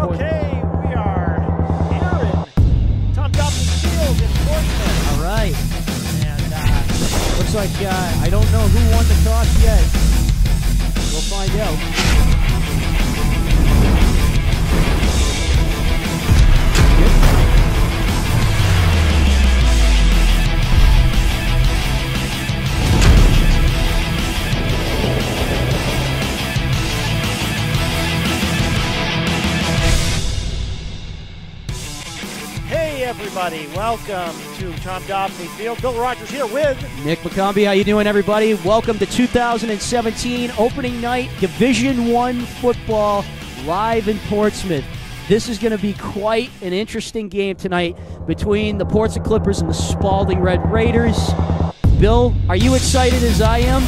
Okay, we are here in Tom Dobson Field in Portsmouth. All right. And looks like I don't know who won the toss yet. We'll find out. Everybody, welcome to Tom Dobson Field. Bill Rogers here with Nick McCombie. How you doing, everybody? Welcome to 2017 opening night Division I football live in Portsmouth. This is going to be quite an interesting game tonight between the Portsmouth Clippers and the Spaulding Red Raiders. Bill, are you excited as I am?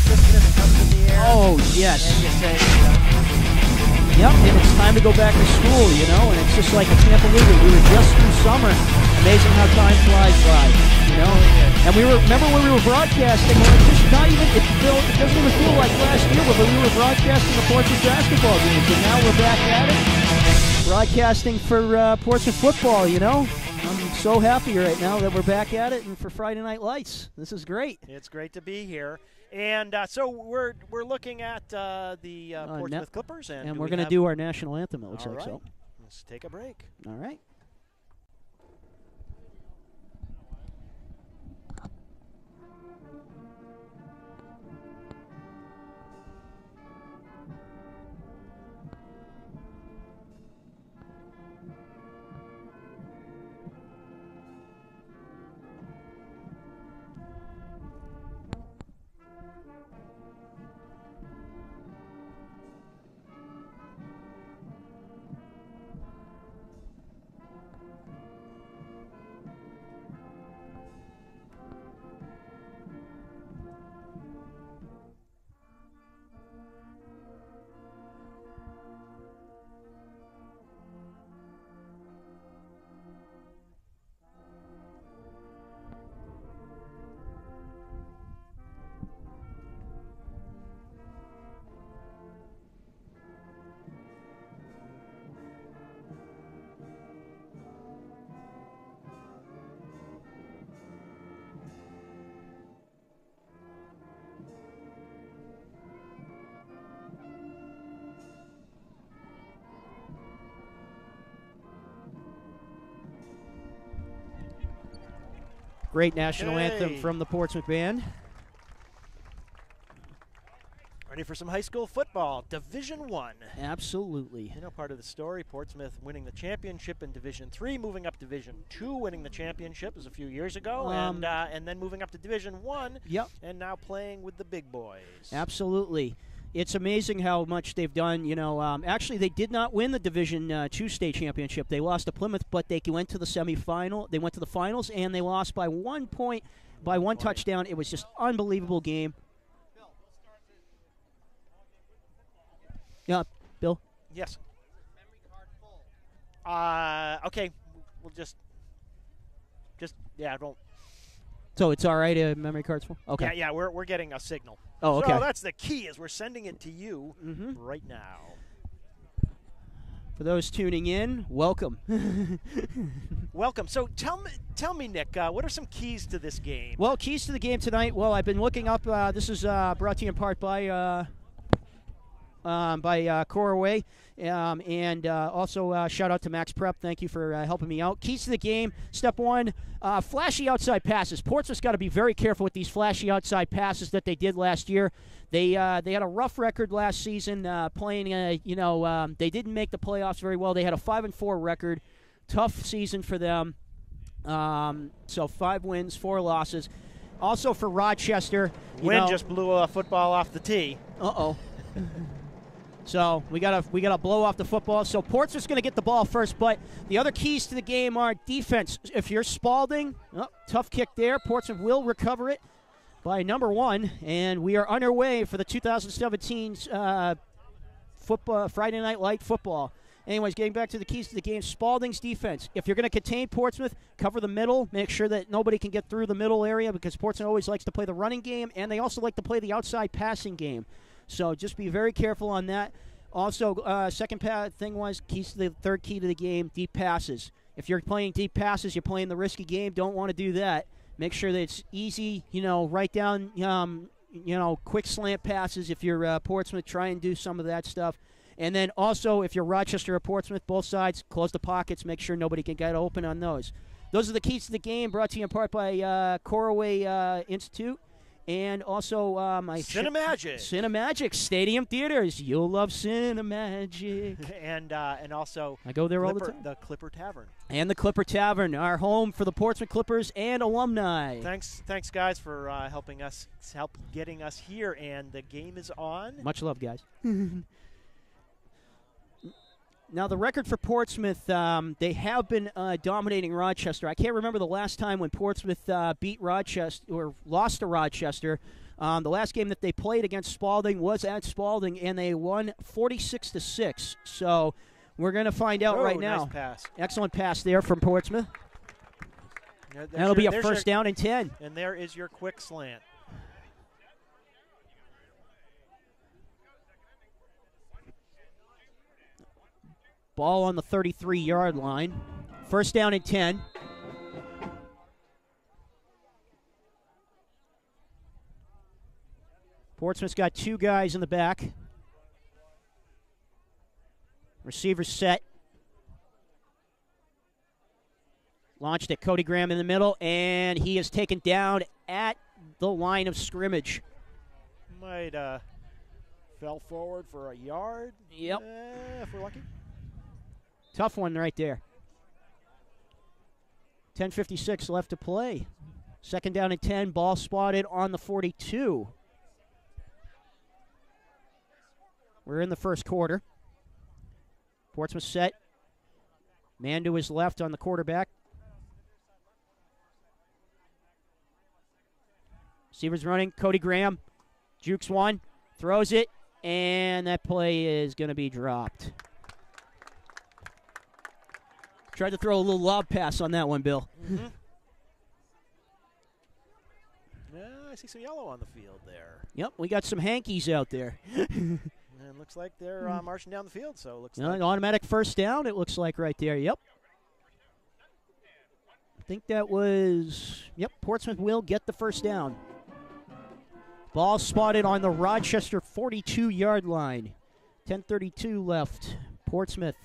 Christmas comes in the air. Oh, yes. And you say, yep, and it's time to go back to school, you know, and it's just like, I can't believe it. We were just through summer. Amazing how time flies by, you know. And remember when we were broadcasting, well, it's just not even, it doesn't even feel like last year, but we were broadcasting the Portsmouth basketball games, and now we're back at it, broadcasting for Portsmouth football, you know. I'm so happy right now that we're back at it, and for Friday Night Lights. This is great. It's great to be here. And so we're looking at the Portsmouth Clippers. And we're going to do our national anthem, it looks like. Right. So. Let's take a break. All right. Great national anthem from the Portsmouth band. Ready for some high school football, Division I. Absolutely. You know, part of the story, Portsmouth winning the championship in Division III, moving up Division II, winning the championship was a few years ago, and then moving up to Division I, yep. And now playing with the big boys. Absolutely. It's amazing how much they've done. You know, actually, they did not win the Division II state championship. They lost to Plymouth, but they went to the semifinal. They went to the finals, and they lost by 1 point, by one touchdown. It was just unbelievable game. Yeah, Bill? Yes. Okay, we'll just don't. So it's all right, memory card's full? Okay. Yeah, we're getting a signal. Oh, okay. So that's the key, is we're sending it to you right now. For those tuning in, welcome. Welcome. So tell me, Nick, what are some keys to this game? Well, keys to the game tonight, well, I've been looking up, this is brought to you in part by Coraway, and also shout out to Max Prep. Thank you for helping me out. Keys to the game, step one, flashy outside passes. Portsmouth's got to be very careful with these flashy outside passes that they did last year. They had a rough record last season playing, they didn't make the playoffs very well. They had a 5-4 record. Tough season for them. So 5 wins, 4 losses. Also for Rochester. Wind just blew a football off the tee. Uh-oh. So we gotta blow off the football. So Portsmouth's going to get the ball first, but the other keys to the game are defense. If you're Spaulding, tough kick there. Portsmouth will recover it by number 1, and we are underway for the 2017 football Friday Night Light football. Anyways, getting back to the keys to the game, Spaulding's defense. If you're going to contain Portsmouth, cover the middle. Make sure that nobody can get through the middle area, because Portsmouth always likes to play the running game, and they also like to play the outside passing game. So just be very careful on that. Also, second thing was keys to the third key to the game, deep passes. If you're playing deep passes, you're playing the risky game, don't want to do that. Make sure that it's easy, write down, quick slant passes. If you're Portsmouth, try and do some of that stuff. And then also, if you're Rochester or Portsmouth, both sides, close the pockets. Make sure nobody can get open on those. Those are the keys to the game, brought to you in part by Coraway Institute. And also Cinemagic. Cinemagic Stadium Theaters. You'll love Cinemagic. and also I go there all the time. The Clipper Tavern. And the Clipper Tavern, our home for the Portsmouth Clippers and alumni. Thanks guys for helping us, getting us here. And the game is on. Much love, guys. Now, the record for Portsmouth, they have been dominating Rochester. I can't remember the last time when Portsmouth beat Rochester or lost to Rochester. The last game that they played against Spaulding was at Spaulding, and they won 46-6. So we're going to find out right now. Nice pass. Excellent pass there from Portsmouth. That'll be a first down and 10. And there is your quick slant. Ball on the 33-yard line. First down and 10. Portsmouth's got two guys in the back. Receiver set. Launched at Cody Graham in the middle, and he is taken down at the line of scrimmage. Might fell forward for a yard. Yep. If we're lucky. Tough one right there. 10:56 left to play. Second down and 10. Ball spotted on the 42. We're in the first quarter. Portsmouth set. Man to his left on the quarterback. Receivers running. Cody Graham. Jukes one. Throws it. And that play is going to be dropped. Tried to throw a little lob pass on that one, Bill. Mm-hmm. Yeah, I see some yellow on the field there. Yep, we got some hankies out there. And it looks like they're marching down the field, so it looks like automatic first down, it looks like right there. Yep. I think that was, Portsmouth will get the first down. Ball spotted on the Rochester 42-yard line. 10:32 left. Portsmouth.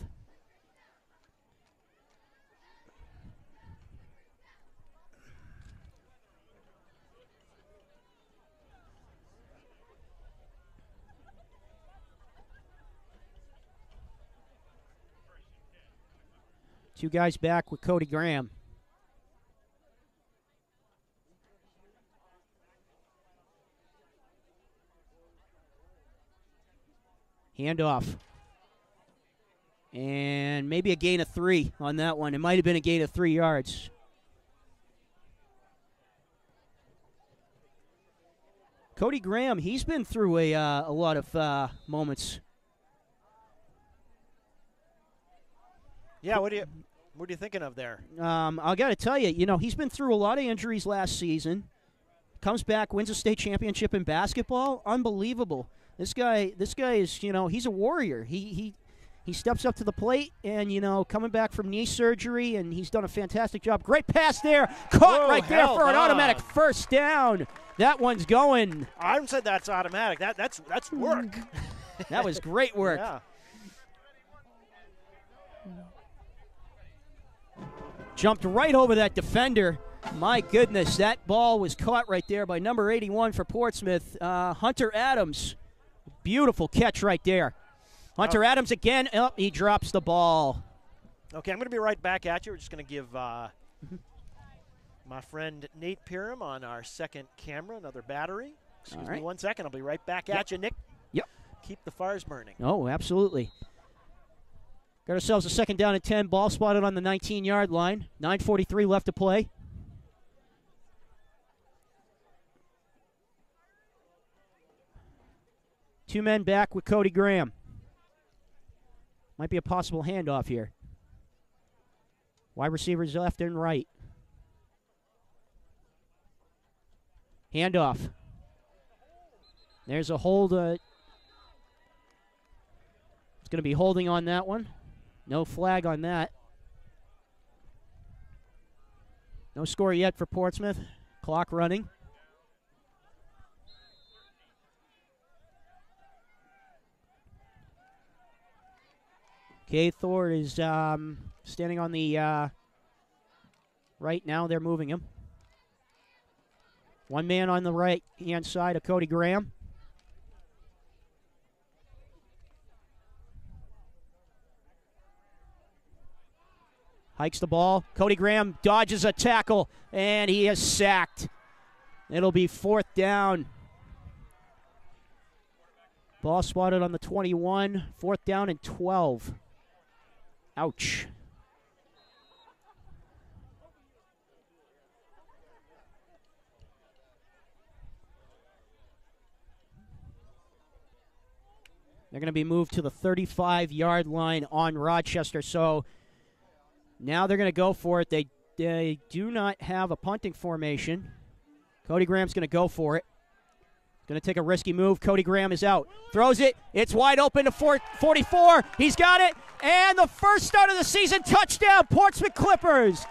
Two guys back with Cody Graham. Handoff. And maybe a gain of 3 on that one. It might have been a gain of 3 yards. Cody Graham, he's been through a lot of moments. Yeah, what are you thinking of there? I got to tell you, he's been through a lot of injuries last season. Comes back, wins a state championship in basketball. Unbelievable. This guy is, he's a warrior. He steps up to the plate and, coming back from knee surgery, and he's done a fantastic job. Great pass there. Caught right there for an automatic first down. That one's going. I haven't said that's automatic. That's work. That was great work. Yeah. Jumped right over that defender. My goodness, that ball was caught right there by number 81 for Portsmouth, Hunter Adams. Beautiful catch right there. Hunter Adams again. Oh, he drops the ball. Okay, I'm going to be right back at you. We're just going to give my friend Nate Piram on our second camera another battery. Excuse me 1 second. I'll be right back at you, Nick. Yep. Keep the fires burning. Oh, absolutely. Got ourselves a second down and 10. Ball spotted on the 19-yard line. 9:43 left to play. Two men back with Cody Graham. Might be a possible handoff here. Wide receivers left and right. Handoff. There's a hold going to be holding on that one. No flag on that. No score yet for Portsmouth. Clock running. Gaithor is standing on the right now. They're moving him. One man on the right-hand side of Cody Graham. Hikes the ball. Cody Graham dodges a tackle, and he is sacked. It'll be 4th down. Ball spotted on the 21. 4th down and 12. Ouch. They're going to be moved to the 35-yard line on Rochester. So now they're going to go for it. They do not have a punting formation. Cody Graham's going to go for it. Going to take a risky move. Cody Graham is out. Throws it. It's wide open to 44. He's got it. And the first start of the season, touchdown, Portsmouth Clippers.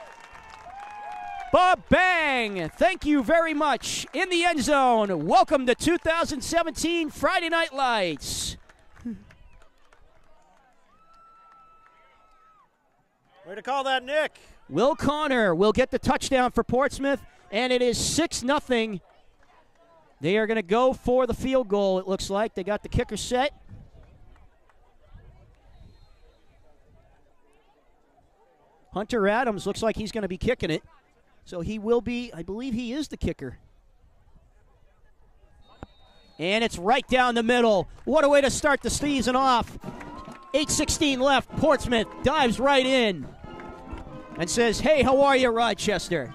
Ba-bang. Thank you very much. In the end zone. Welcome to 2017 Friday Night Lights. Way to call that, Nick. Will Connor will get the touchdown for Portsmouth, and it is 6-0. They are going to go for the field goal, it looks like. They got the kicker set. Hunter Adams looks like he's going to be kicking it. So he will be, I believe he is the kicker. And it's right down the middle. What a way to start the season off. 8:16 left. Portsmouth dives right in and says, hey, how are you, Rochester?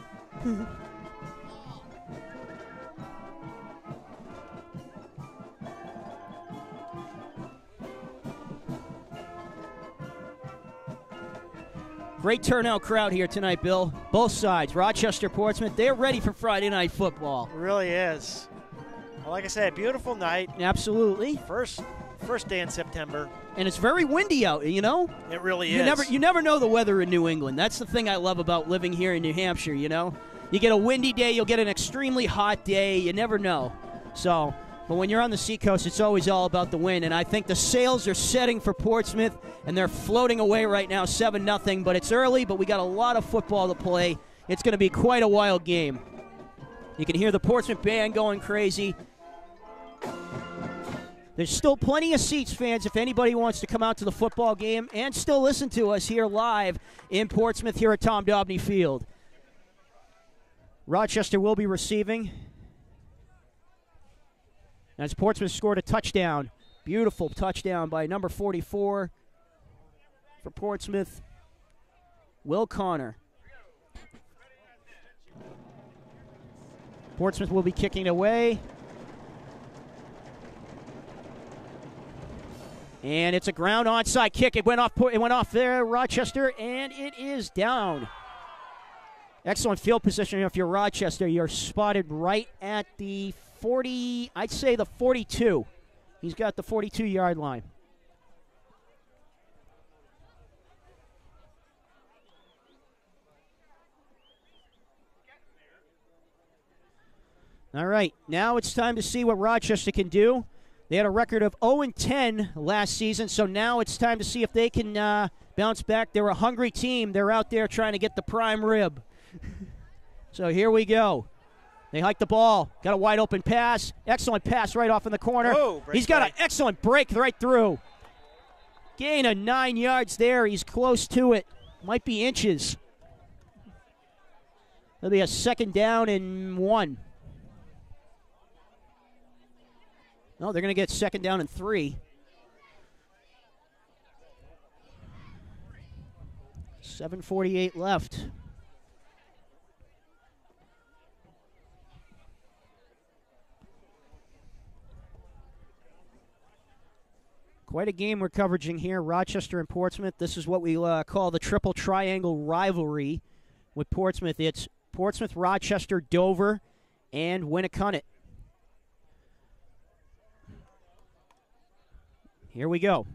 Great turnout crowd here tonight, Bill. Both sides, Rochester, Portsmouth, they're ready for Friday Night Football. It really is. Well, like I said, beautiful night. Absolutely. First day in September. And it's very windy out, you know? It really is. You never know the weather in New England. That's the thing I love about living here in New Hampshire, you know? You get a windy day, you'll get an extremely hot day. You never know. So, but when you're on the seacoast, it's always all about the wind. And I think the sails are setting for Portsmouth, and they're floating away right now, 7-0. But it's early, but we got a lot of football to play. It's going to be quite a wild game. You can hear the Portsmouth band going crazy. There's still plenty of seats, fans, if anybody wants to come out to the football game and still listen to us here live in Portsmouth here at Tom Dobney Field. Rochester will be receiving. As Portsmouth scored a touchdown. Beautiful touchdown by number 44 for Portsmouth, Will Connor. Portsmouth will be kicking away. And it's a ground onside kick. It went off there, Rochester, and it is down. Excellent field position. If you're Rochester, you're spotted right at the 40, I'd say the 42. He's got the 42-yard line. All right, now it's time to see what Rochester can do. They had a record of 0-10 last season, so now it's time to see if they can bounce back. They're a hungry team. They're out there trying to get the prime rib. So here we go. They hike the ball. Got a wide open pass. Excellent pass right off in the corner. He's got an excellent break right through. Gain of 9 yards there. He's close to it. Might be inches. It'll be a 2nd down and 1. No, they're going to get 2nd down and 3. 7:48 left. Quite a game we're covering here, Rochester and Portsmouth. This is what we call the triple triangle rivalry with Portsmouth. It's Portsmouth, Rochester, Dover, and Winnicott. Here we go.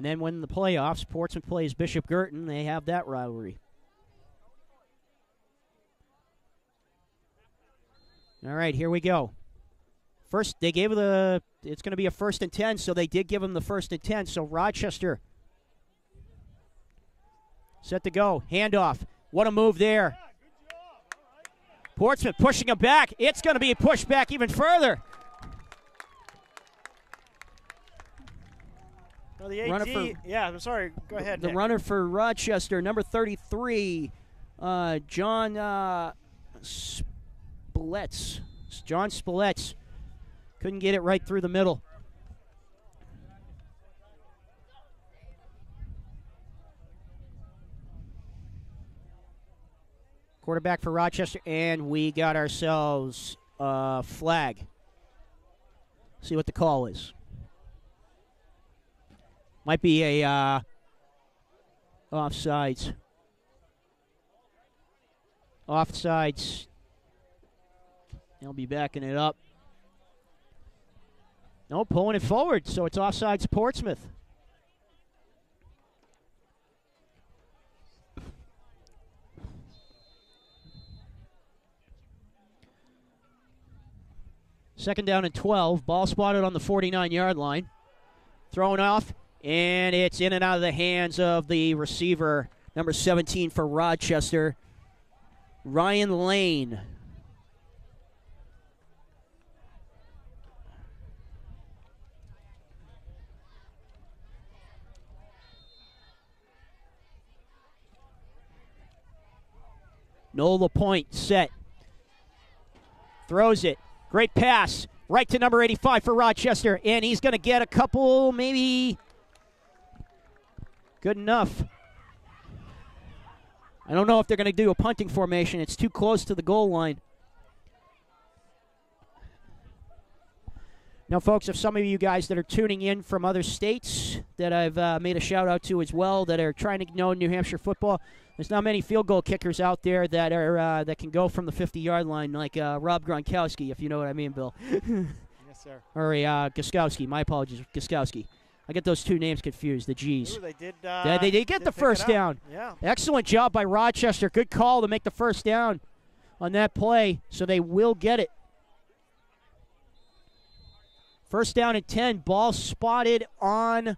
And then when the playoffs, Portsmouth plays Bishop Girton, they have that rivalry. All right, here we go. First, they gave it's going to be a 1st and 10, so they did give them the 1st and 10. So Rochester set to go. Handoff. What a move there. Portsmouth pushing him back. It's going to be pushed back even further. No, the AD, yeah, I'm sorry. Go ahead, The Nick. runner for Rochester, number 33, John Spilletz. John Spilletz couldn't get it right through the middle. Quarterback for Rochester, and we got ourselves a flag. See what the call is. Might be a offsides. Offsides. They'll be backing it up. No, pulling it forward, so it's offsides Portsmouth. Second down and 12. Ball spotted on the 49-yard line. Thrown off, and it's in and out of the hands of the receiver, number 17 for Rochester, Ryan Lane. Nola Point set. Throws it. Great pass. Right to number 85 for Rochester. And he's going to get a couple, maybe. Good enough. I don't know if they're going to do a punting formation. It's too close to the goal line. Now, folks, if some of you guys that are tuning in from other states that I've made a shout-out to as well that are trying to know New Hampshire football, there's not many field goal kickers out there that are that can go from the 50-yard line like Rob Gronkowski, if you know what I mean, Bill. Yes, sir. Or Guskowski. My apologies, Guskowski. I get those two names confused, the G's. Ooh, they did get the first down. Yeah. Excellent job by Rochester. Good call to make the first down on that play, so they will get it. First down and 10. Ball spotted on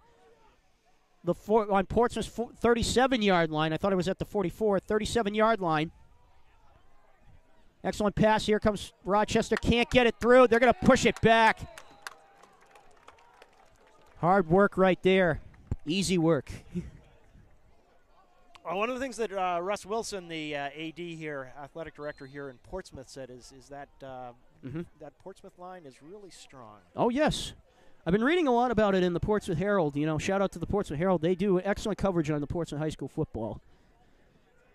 on Portsmouth's 37-yard line. I thought it was at the 44, 37-yard line. Excellent pass. Here comes Rochester. Can't get it through. They're going to push it back. Hard work right there. Easy work. Well, one of the things that Russ Wilson, the AD here, athletic director here in Portsmouth, said is that that Portsmouth line is really strong. Oh, yes. I've been reading a lot about it in the Portsmouth Herald. You know, shout out to the Portsmouth Herald. They do excellent coverage on the Portsmouth High School football.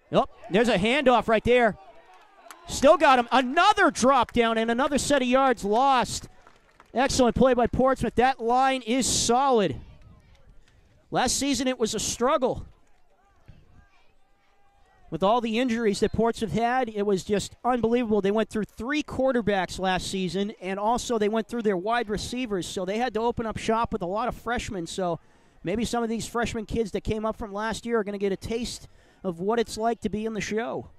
Yep, there's a handoff right there. Still got him. Another drop down and another set of yards lost. Excellent play by Portsmouth. That line is solid. Last season it was a struggle. With all the injuries that Portsmouth had, it was just unbelievable. They went through 3 quarterbacks last season, and also they went through their wide receivers, so they had to open up shop with a lot of freshmen. So maybe some of these freshman kids that came up from last year are going to get a taste of what it's like to be in the show,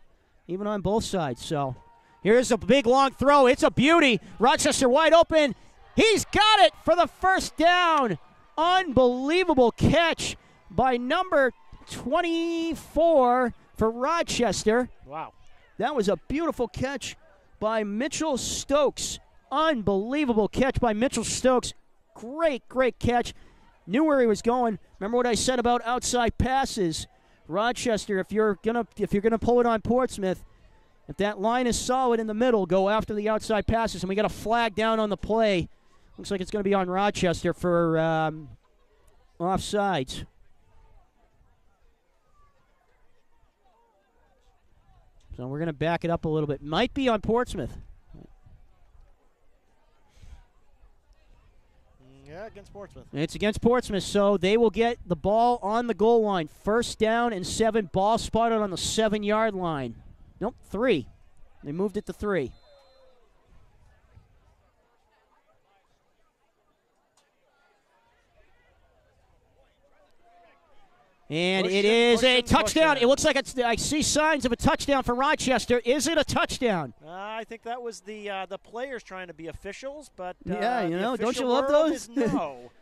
even on both sides. So here's a big, long throw. It's a beauty. Rochester wide open. He's got it for the first down. Unbelievable catch by number 24 for Rochester. Wow. That was a beautiful catch by Mitchell Stokes. Unbelievable catch by Mitchell Stokes. Great, great catch. Knew where he was going. Remember what I said about outside passes. Rochester, if you're gonna pull it on Portsmouth, if that line is solid in the middle, go after the outside passes. And we got a flag down on the play. Looks like it's going to be on Rochester for offsides. So we're going to back it up a little bit. Might be on Portsmouth. Yeah, against Portsmouth. It's against Portsmouth, so they will get the ball on the goal line. First down and 7. Ball spotted on the 7-yard line. Nope, 3. They moved it to 3. And it is a touchdown. It looks like I see signs of a touchdown for Rochester. Is it a touchdown? I think that was the players trying to be officials, but yeah, you know, don't you love those? those? No.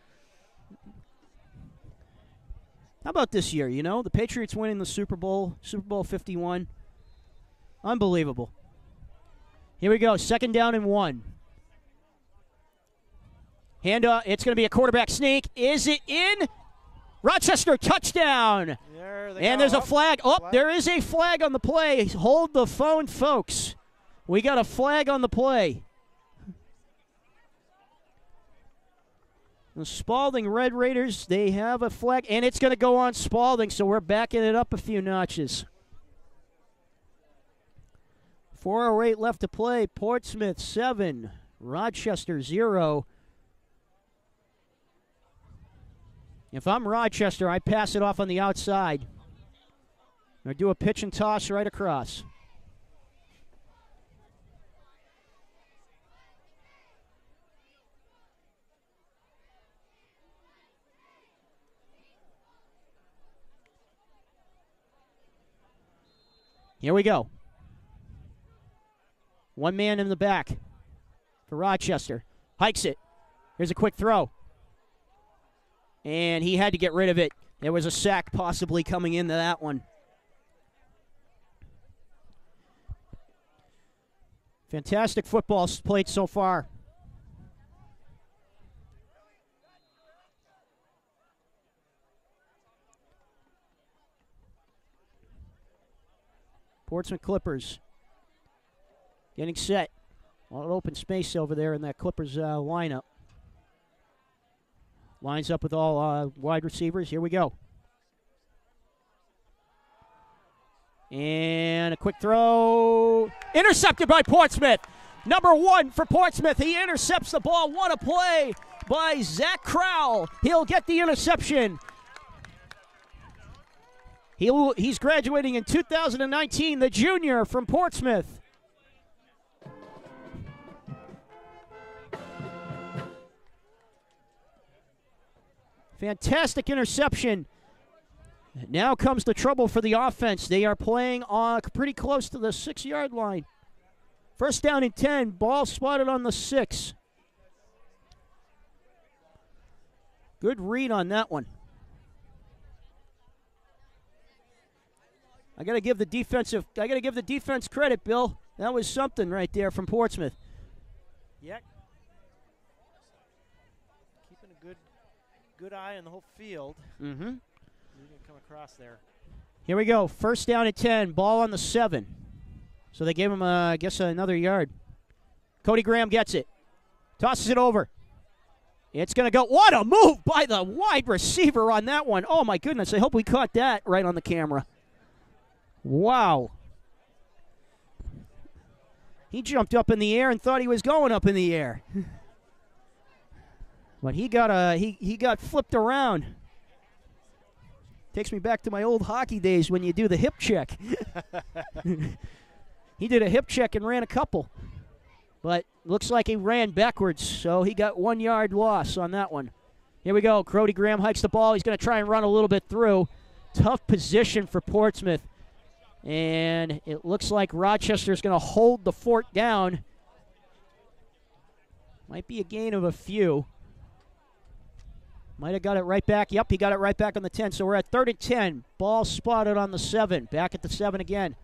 How about this year? You know, the Patriots winning the Super Bowl 51. Unbelievable. Here we go, 2nd down and 1. Hand up. It's going to be a quarterback sneak. Is it in? Rochester, touchdown. And there's a flag. Oh, there is a flag on the play. Hold the phone, folks. We got a flag on the play. The Spaulding Red Raiders, they have a flag, and it's going to go on Spaulding, so we're backing it up a few notches. 4:08 left to play. Portsmouth 7, Rochester 0. If I'm Rochester, I pass it off on the outside. Or do a pitch and toss right across. Here we go. One man in the back for Rochester. Hikes it. Here's a quick throw. And he had to get rid of it. There was a sack possibly coming into that one. Fantastic football played so far. Portsmouth Clippers getting set. A lot of open space over there in that Clippers lineup. Lines up with all wide receivers. Here we go. And a quick throw. Intercepted by Portsmouth. Number 1 for Portsmouth. He intercepts the ball. What a play by Zach Crowell. He'll get the interception. He's graduating in 2019, the junior from Portsmouth. Fantastic interception. Now comes the trouble for the offense. They are playing pretty close to the 6-yard line. 1st down and 10. Ball spotted on the 6. Good read on that one. I got to give the defense credit, Bill. That was something right there from Portsmouth. Yeah. Keeping a good eye on the whole field. Mm-hmm. You're going to come across there. Here we go. 1st down and 10. Ball on the 7. So they gave him, I guess, another yard. Cody Graham gets it. Tosses it over. It's going to go. What a move by the wide receiver on that one. Oh, my goodness. I hope we caught that right on the camera. Wow. He jumped up in the air and thought he was going up in the air. But he got flipped around. Takes me back to my old hockey days when you do the hip check. He did a hip check and ran a couple. But looks like he ran backwards, so he got 1 yard loss on that one. Here we go. Cody Graham hikes the ball. He's going to try and run a little bit through. Tough position for Portsmouth. And it looks like Rochester's going to hold the fort down. Might be a gain of a few. Might have got it right back. Yep, he got it right back on the 10. So we're at 3rd and 10. Ball spotted on the 7. Back at the 7 again.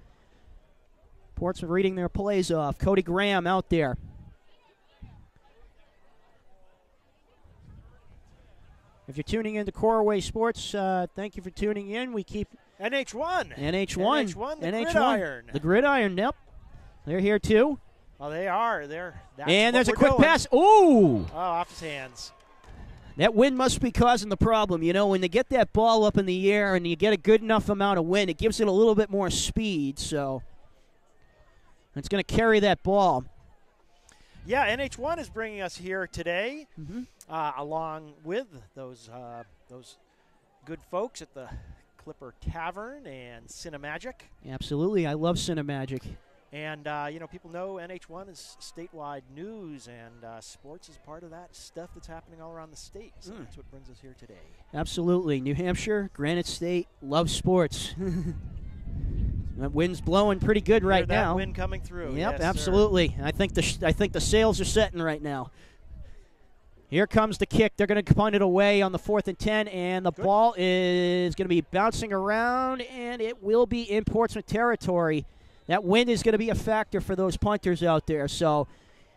Portsmouth reading their plays off. Cody Graham out there. If you're tuning into Coraway Sports, thank you for tuning in. We keep NH1. NH1. The Gridiron. The Gridiron, yep. They're here too. Oh, they are. And there's a quick pass. Ooh! Oh, off his hands. That wind must be causing the problem. You know, when they get that ball up in the air and you get a good enough amount of wind, it gives it a little bit more speed. So it's going to carry that ball. Yeah, NH1 is bringing us here today, Mm-hmm. along with those good folks at the Clipper Tavern and Cinemagic. Absolutely. I love Cinemagic. And, people know NH1 is statewide news, and sports is part of that stuff that's happening all around the state. So that's what brings us here today. Absolutely. New Hampshire, Granite State, love sports. That wind's blowing pretty good right now. That wind coming through. Yep, yes, absolutely. I think the sails are setting right now. Here comes the kick. They're going to punt it away on the 4th and 10, and the ball is going to be bouncing around, and it will be in Portsmouth territory. That wind is going to be a factor for those punters out there. So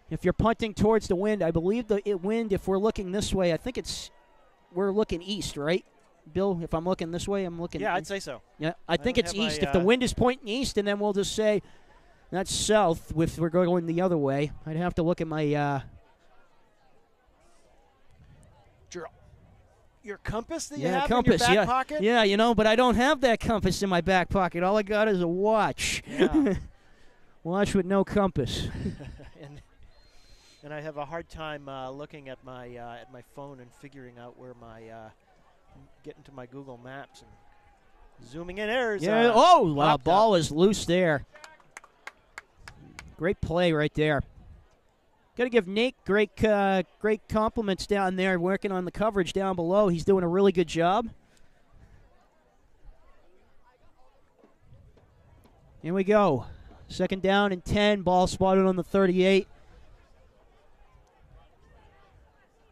if you're punting towards the wind, I believe the wind, if we're looking this way, I think we're looking east, right? Bill, if I'm looking this way, I'm looking. Yeah, I'd say so. Yeah, I think it's east. If the wind is pointing east, and then we'll just say that's south. If we're going the other way, I'd have to look at my your compass that you have in your back pocket? Yeah, but I don't have that compass in my back pocket. All I got is a watch. Yeah. Watch with no compass. and I have a hard time looking at my phone and figuring out where getting to my Google Maps and zooming in. There's ball is loose there. Great play right there. Got to give Nate great compliments down there working on the coverage down below. He's doing a really good job. Here we go. 2nd down and 10. Ball spotted on the 38.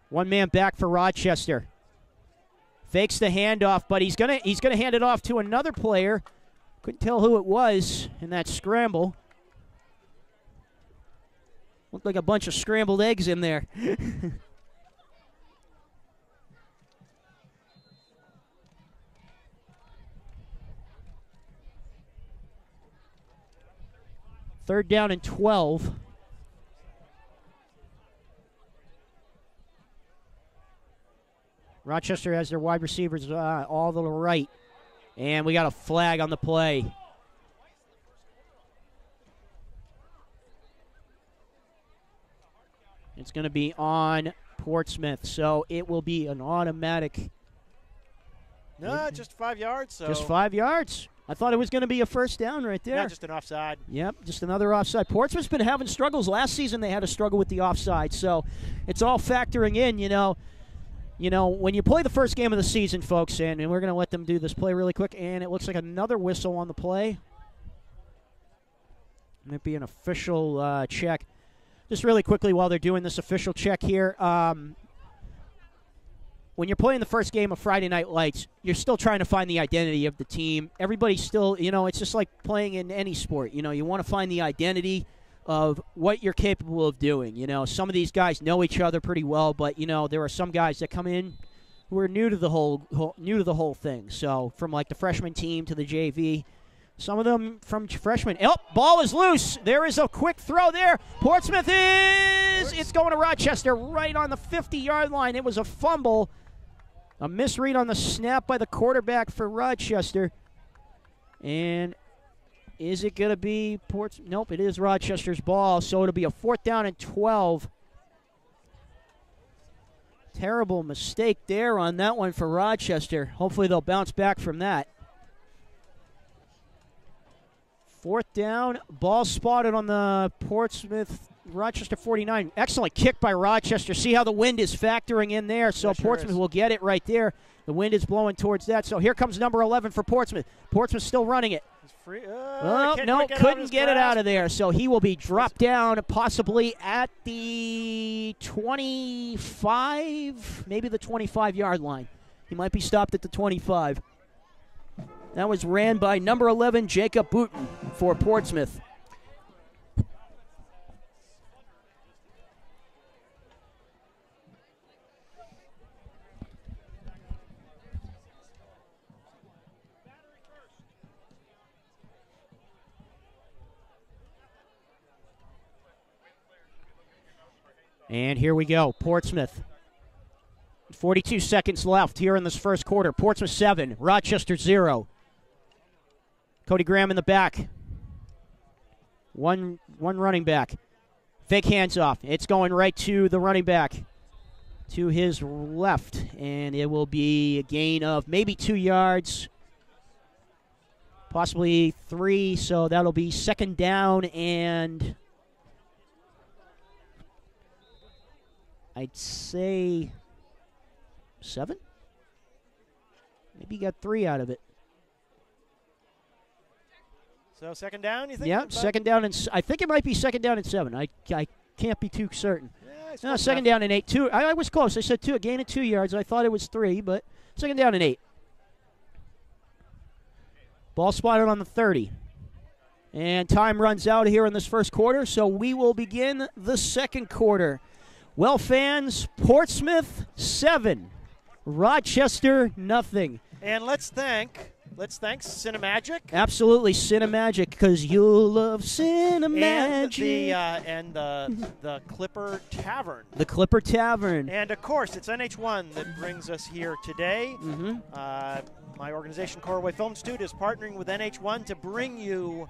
One man back for Rochester. Fakes the handoff, but he's gonna hand it off to another player. Couldn't tell who it was in that scramble. Looked like a bunch of scrambled eggs in there. Third down and 12. Rochester has their wide receivers all to the right. And we got a flag on the play. It's going to be on Portsmouth, so it will be an automatic. No, just 5 yards. So. Just 5 yards. I thought it was going to be a first down right there. Yeah, just an offside. Yep, just another offside. Portsmouth's been having struggles. Last season they had a struggle with the offside, so it's all factoring in, when you play the first game of the season, folks, and we're going to let them do this play really quick, and it looks like another whistle on the play. Might be an official check. Just really quickly while they're doing this official check here, when you're playing the first game of Friday Night Lights, you're still trying to find the identity of the team. Everybody's still, it's just like playing in any sport. You want to find the identity of what you're capable of doing. Some of these guys know each other pretty well, but, there are some guys that come in who are new to the whole thing. So from like the freshman team to the JV, some of them from freshmen. Ball is loose. There is a quick throw there. Portsmouth it's going to Rochester right on the 50-yard line. It was a fumble. A misread on the snap by the quarterback for Rochester. And is it going to be Portsmouth? Nope, it is Rochester's ball. So it'll be a 4th down and 12. Terrible mistake there on that one for Rochester. Hopefully they'll bounce back from that. 4th down, ball spotted on the Rochester 49. Excellent kick by Rochester. See how the wind is factoring in there, so Portsmouth will get it right there. The wind is blowing towards that, so here comes number 11 for Portsmouth. Portsmouth still running it. He's free. Couldn't get it out of there, so he will be dropped down possibly at the 25, maybe the 25-yard line. He might be stopped at the 25. That was ran by number 11, Jacob Booten for Portsmouth. And here we go, Portsmouth. 42 seconds left here in this first quarter. Portsmouth 7, Rochester 0. Cody Graham in the back. One running back. Fake hands off. It's going right to the running back to his left, and it will be a gain of maybe 2 yards. possibly 3, so that'll be second down and I'd say 7? Maybe you got 3 out of it. So second down, you think? Yeah, second down, and I think it might be second down and 7. I can't be too certain. Yeah, No, second down and 8. 2. I was close. I said 2, a gain of 2 yards. I thought it was 3, but second down and 8. Ball spotted on the 30. And time runs out here in this first quarter, so we will begin the second quarter. Well, fans, Portsmouth 7, Rochester nothing. And let's thank Cinemagic. Absolutely, Cinemagic, because you love Cinemagic. And the Clipper Tavern. The Clipper Tavern. And, of course, it's NH1 that brings us here today. Mm-hmm. My organization, Corway Film Institute, is partnering with NH1 to bring you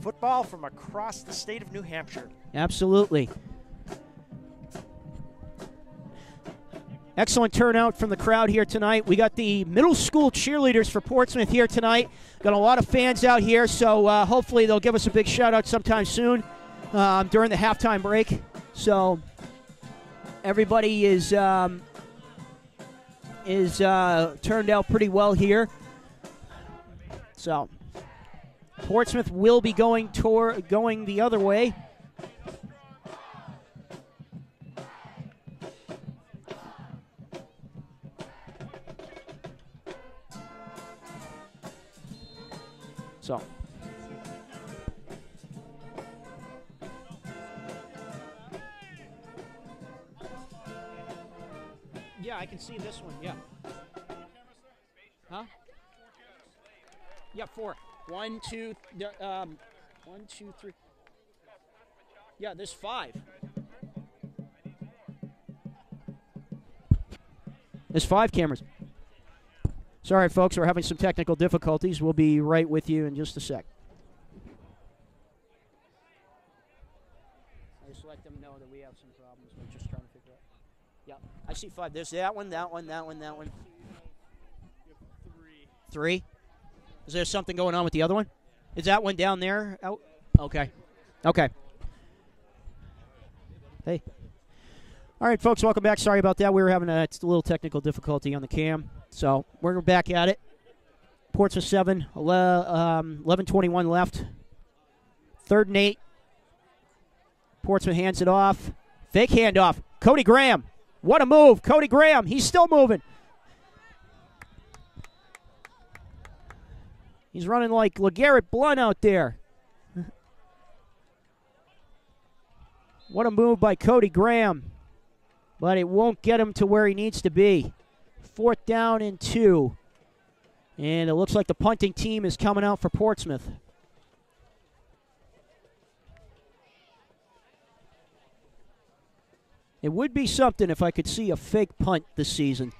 football from across the state of New Hampshire. Absolutely. Excellent turnout from the crowd here tonight. We got the middle school cheerleaders for Portsmouth here tonight. Got a lot of fans out here, so hopefully they'll give us a big shout-out sometime soon during the halftime break. So everybody is turned out pretty well here. So Portsmouth will be going the other way. So yeah, I can see this one. Yeah. Huh? Yeah, 4. 1, 2, 1, 2, 3. Yeah, there's 5. There's 5 cameras. Sorry, folks, we're having some technical difficulties. We'll be right with you in just a sec. I just let them know that we have some problems. We're just trying to figure out. Yeah, I see 5. There's that one, that one, that one, that one. 3. Is there something going on with the other one? Is that one down there? Out? Okay. Okay. Hey. All right, folks, welcome back. Sorry about that. We were having a little technical difficulty on the cam. So we're back at it. Portsmouth 7, 11:21 left. 3rd and 8. Portsmouth hands it off. Fake handoff. Cody Graham. What a move. Cody Graham. He's still moving. He's running like LeGarrette Blount out there. What a move by Cody Graham. But it won't get him to where he needs to be. 4th down and 2. And it looks like the punting team is coming out for Portsmouth. It would be something if I could see a fake punt this season.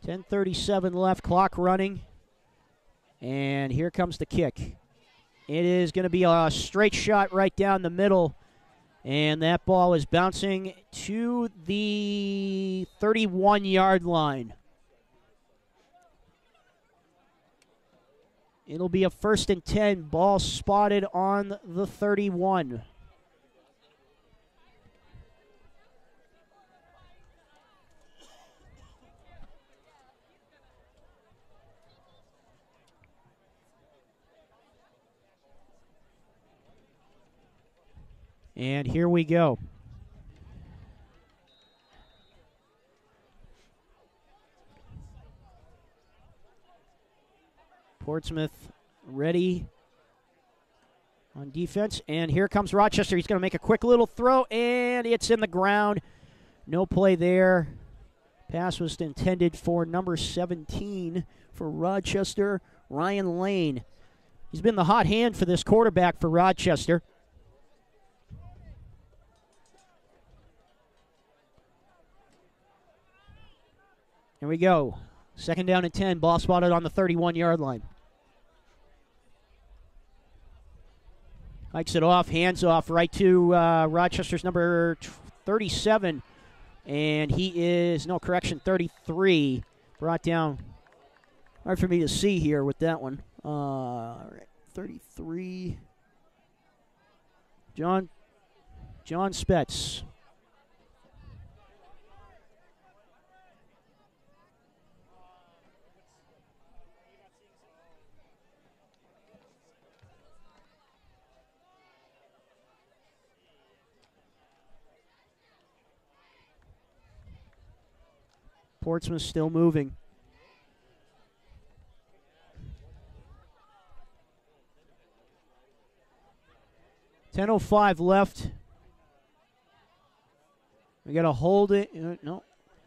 10:37 left, clock running. And here comes the kick. It is going to be a straight shot right down the middle. And that ball is bouncing to the 31-yard line. It'll be a 1st and 10. Ball spotted on the 31. And here we go. Portsmouth ready on defense. And here comes Rochester. He's going to make a quick little throw, and it's in the ground. No play there. Pass was intended for number 17 for Rochester, Ryan Lane. He's been the hot hand for this quarterback for Rochester. Here we go. 2nd down and 10. Ball spotted on the 31-yard line. Hikes it off, hands off right to Rochester's number 37, And he is, no, correction, 33. Brought down. Hard for me to see here with that one. All right, 33. John Spetz. Portsmouth still moving. .05 left. We got to hold it. No.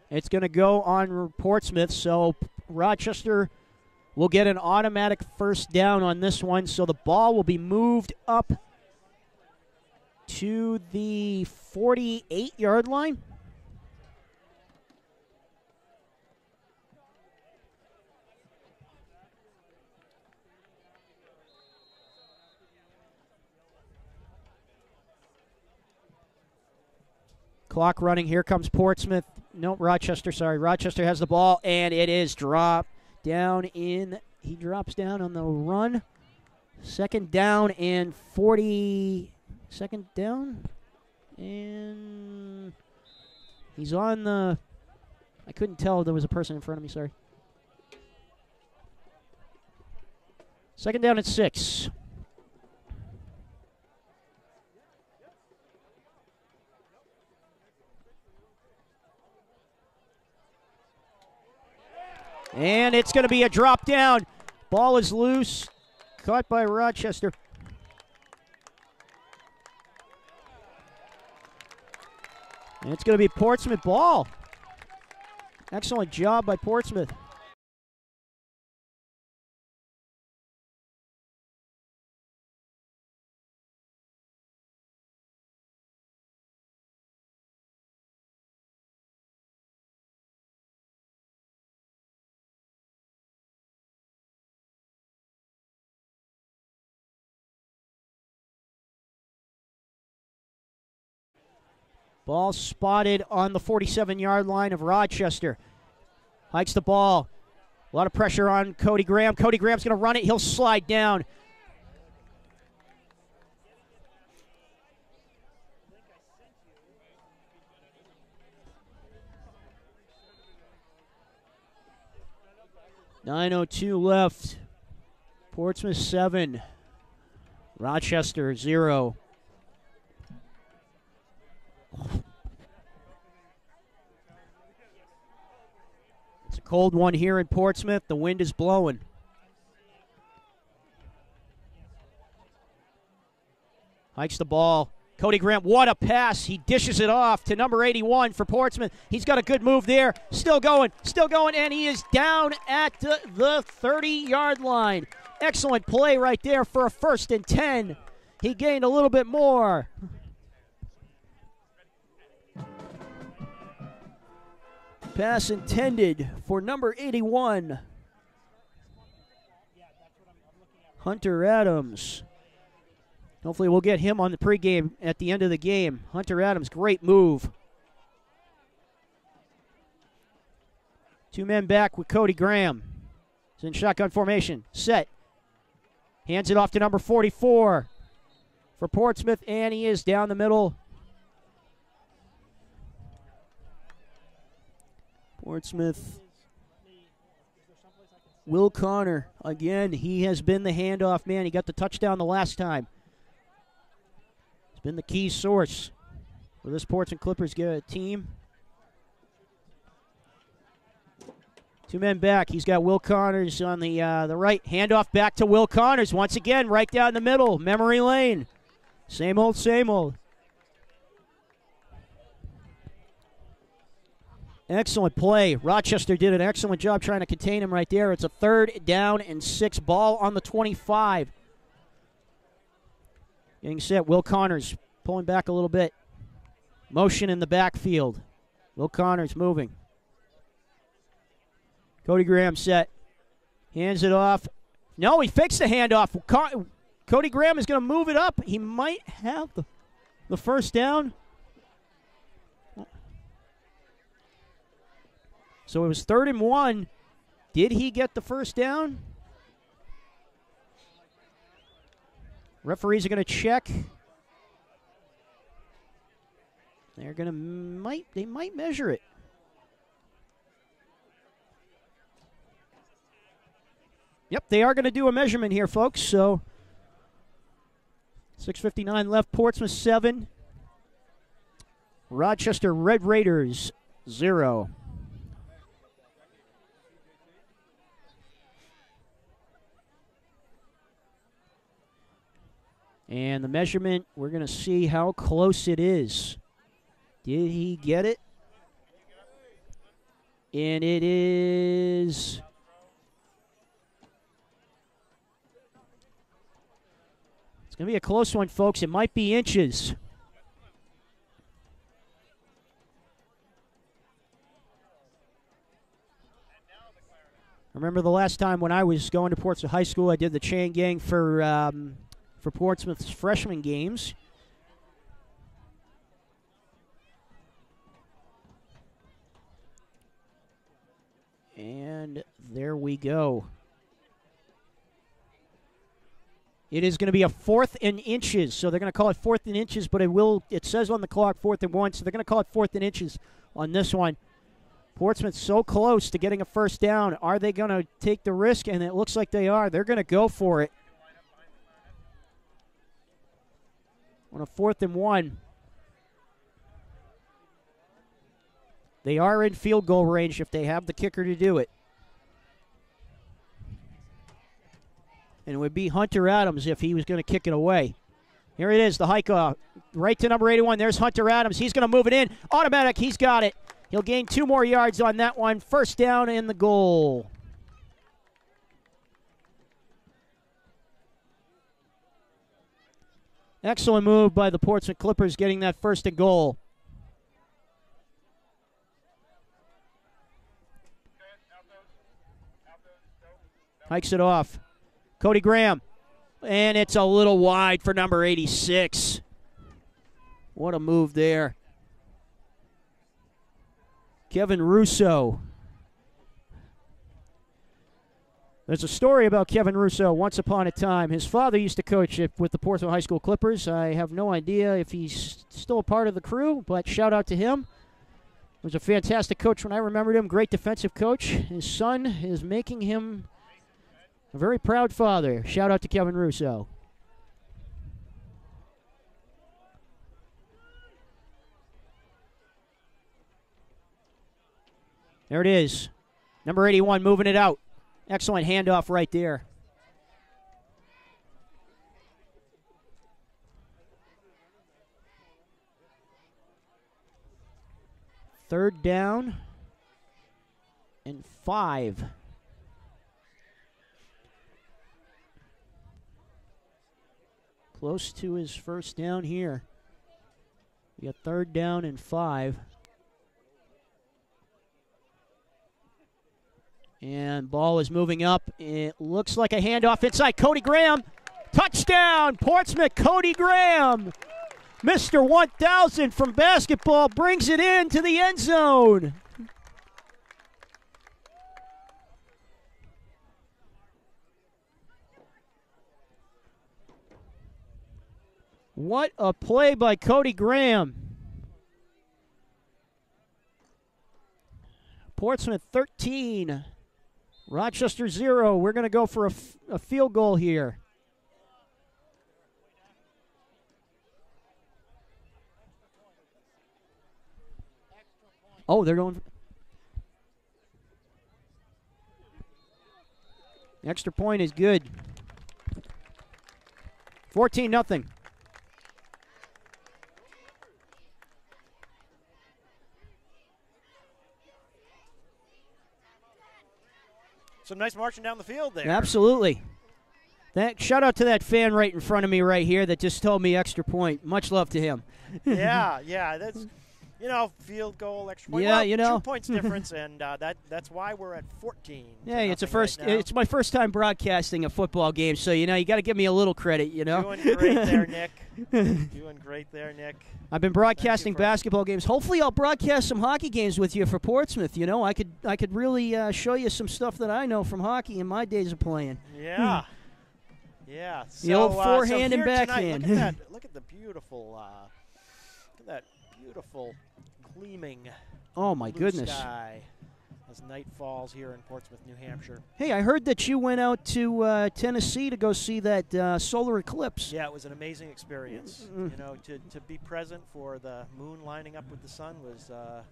It's going to go on Portsmouth, so Rochester will get an automatic first down on this one. So the ball will be moved up to the 48-yard line. Clock running. Here comes Portsmouth. No, Rochester, sorry. Rochester has the ball, and it is dropped down in. He drops down on the run. Second down and 40. Second down. And he's on the. I couldn't tell there was a person in front of me, sorry. Second down at 6. And it's going to be a drop down. Ball is loose. Caught by Rochester. And it's going to be Portsmouth ball. Excellent job by Portsmouth. Ball spotted on the 47-yard line of Rochester. Hikes the ball. A lot of pressure on Cody Graham. Cody Graham's going to run it. He'll slide down. .902 left. Portsmouth 7. Rochester 0. It's a cold one here in Portsmouth. The wind is blowing. Hikes the ball. Cody Graham, what a pass. He dishes it off to number 81 for Portsmouth. He's got a good move there. Still going, and he is down at the 30-yard line. Excellent play right there for a 1st and 10. He gained a little bit more. Pass intended for number 81, Hunter Adams. Hopefully we'll get him on the pregame at the end of the game. Hunter Adams, great move. 2 men back with Cody Graham. He's in shotgun formation. Set. Hands it off to number 44 for Portsmouth, and he is down the middle. Portsmouth. Will Connor, again, he has been the handoff man. He got the touchdown the last time. He's been the key source for this Portsmouth Clippers team. 2 men back. He's got Will Connors on the right. Handoff back to Will Connors. Once again, right down the middle. Memory lane. Same old, same old. Excellent play. Rochester did an excellent job trying to contain him right there. It's a 3rd down and 6. Ball on the 25. Getting set. Will Connors pulling back a little bit. Motion in the backfield. Will Connors moving. Cody Graham set. Hands it off. No, he fakes the handoff. Cody Graham is going to move it up. He might have the first down. So it was 3rd and 1. Did he get the first down? Referees are going to check. They're going to they might measure it. Yep, they are going to do a measurement here, folks. So 6:59 left. Portsmouth 7. Rochester Red Raiders 0. And the measurement, we're going to see how close it is. Did he get it? And it is... It's going to be a close one, folks. It might be inches. I remember the last time when I was going to Portsmouth High School, I did the chain gang for Portsmouth's freshman games. And there we go. It is going to be a 4th and inches, so they're going to call it 4th and inches, but it says on the clock 4th and 1, so they're going to call it 4th and inches on this one. Portsmouth's so close to getting a first down. Are they going to take the risk? And it looks like they are. They're going to go for it. On a 4th and 1. They are in field goal range if they have the kicker to do it. And it would be Hunter Adams if he was going to kick it away. Here it is, the hike right to number 81. There's Hunter Adams. He's going to move it in. Automatic, he's got it. He'll gain 2 more yards on that one. First down in the goal. Excellent move by the Portsmouth Clippers getting that 1st and goal. Hikes it off. Cody Graham. And it's a little wide for number 86. What a move there. Kevin Russo. There's a story about Kevin Russo once upon a time. His father used to coach with the Portsmouth High School Clippers. I have no idea if he's still a part of the crew, but shout out to him. He was a fantastic coach when I remembered him. Great defensive coach. His son is making him a very proud father. Shout out to Kevin Russo. There it is. Number 81 moving it out. Excellent handoff right there. Third down and 5. Close to his first down here. We got 3rd down and 5. And ball is moving up. It looks like a handoff inside. Cody Graham. Touchdown, Portsmouth. Cody Graham. Mr. 1000 from basketball brings it into the end zone. What a play by Cody Graham. Portsmouth 13. Rochester 0. We're going to go for a field goal here. Oh, they're going. Extra point is good. 14-0. Some nice marching down the field there. Absolutely. Shout out to that fan right in front of me right here that just told me extra point. Much love to him. Yeah, field goal, extra point. Yeah, well, 2 points difference, and that's why we're at 14. Yeah, it's right now. It's my first time broadcasting a football game, so you got to give me a little credit. Doing great there, Nick. Doing great there, Nick. I've been broadcasting basketball games. Hopefully, I'll broadcast some hockey games with you for Portsmouth. I could really show you some stuff that I know from hockey in my days of playing. Yeah. Yeah. The old forehand and backhand. Tonight, look at the beautiful. Look at that beautiful gleaming. Oh my blue goodness! Sky as night falls here in Portsmouth, New Hampshire. Hey, I heard that you went out to Tennessee to go see that solar eclipse. Yeah, it was an amazing experience. To be present for the moon lining up with the sun was a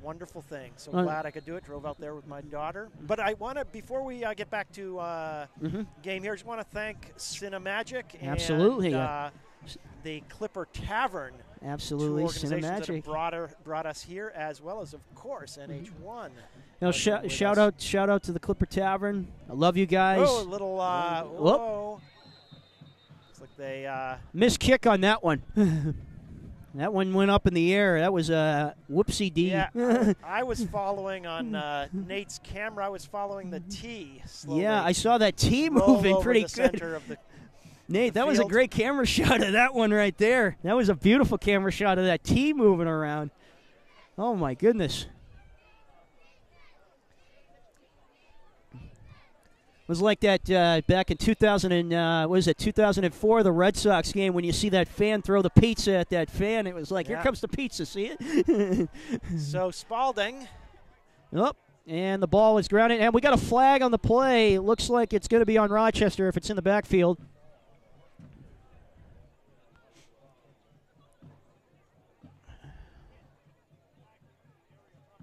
wonderful thing. So glad I could do it. Drove out there with my daughter. But I want to, before we get back to game here, I just want to thank Cinemagic Absolutely. and the Clipper Tavern. Absolutely, two organizations Cinemagic. that have brought us here, as well as, of course, NH1. Shout out to the Clipper Tavern. I love you guys. Oh, a little. Whoa. Looks like they missed kick on that one. That one went up in the air. That was a whoopsie-dee. Yeah, I was following on Nate's camera. I was following the tee slowly. Yeah, I saw that tee moving pretty good. Center of the Nate, that was a great camera shot of that one right there. That was a beautiful camera shot of that tee moving around. Oh, my goodness. It was like that back in 2004, the Red Sox game, when you see that fan throw the pizza at that fan. It was like, Here comes the pizza, see it? So Spaulding. Oh, and the ball is grounded. And we got a flag on the play. It looks like it's going to be on Rochester if it's in the backfield.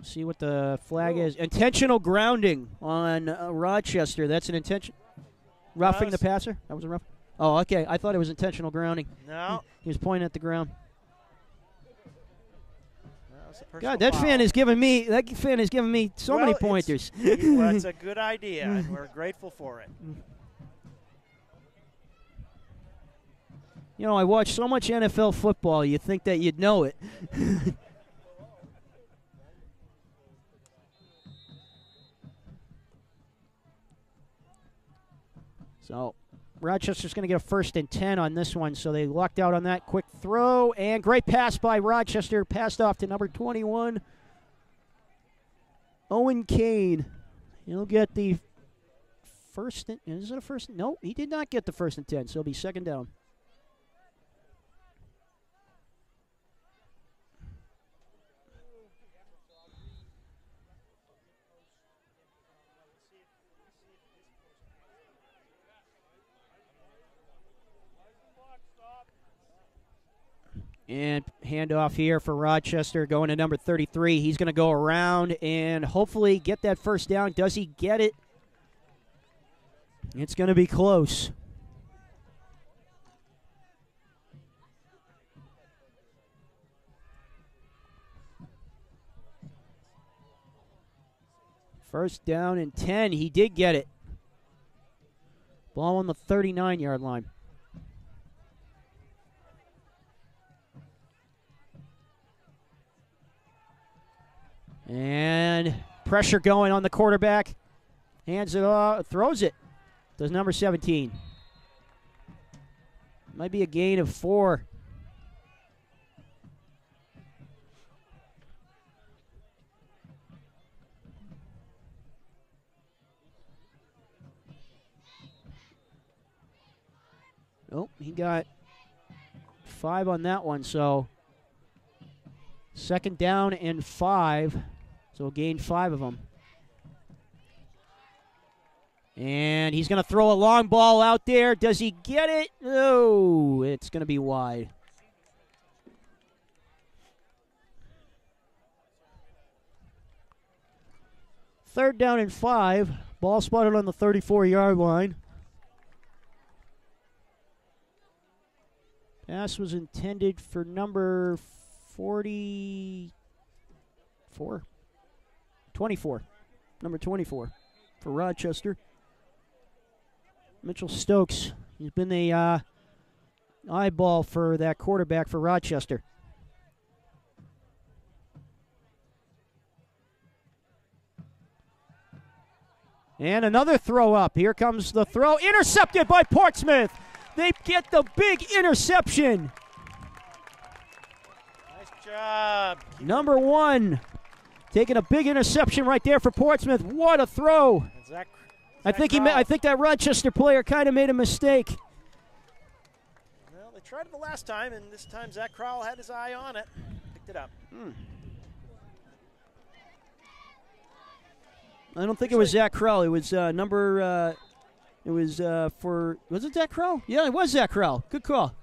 See what the flag is. Intentional grounding on Rochester. That's an intention. Roughing the passer? That was a rough. Oh, okay. I thought it was intentional grounding. No. He was pointing at the ground. God, that fan is giving me so many pointers. That's a good idea, and we're grateful for it. I watch so much NFL football, you'd think that you'd know it. So Rochester's going to get a 1st and 10 on this one, so they lucked out on that quick throw. And great pass by Rochester, passed off to number 21, Owen Kane. He'll get the first. Is it a first? No, he did not get the 1st and 10, so it'll be 2nd down. And handoff here for Rochester going to number 33. He's going to go around and hopefully get that 1st down. Does he get it? It's going to be close. First down and 10. He did get it. Ball on the 39-yard line. And pressure going on the quarterback. Hands it off, throws it. Does number 17. Might be a gain of 4. Oh, he got 5 on that one, so 2nd down and 5. So gain 5 of them. And he's going to throw a long ball out there. Does he get it? Oh, it's going to be wide. Third down and 5. Ball spotted on the 34-yard line. Pass was intended for number 24. Number 24 for Rochester. Mitchell Stokes. He's been the eyeball for that quarterback for Rochester. And another throw up. Here comes the throw. Intercepted by Portsmouth. They get the big interception. Nice job. Number 1 taking a big interception right there for Portsmouth. What a throw. I think that Rochester player kind of made a mistake. Well, they tried it the last time, and this time Zach Crowell had his eye on it. Picked it up. I don't think it was Zach Crowell. It was was it Zach Crowell? Yeah, it was Zach Crowell. Good call.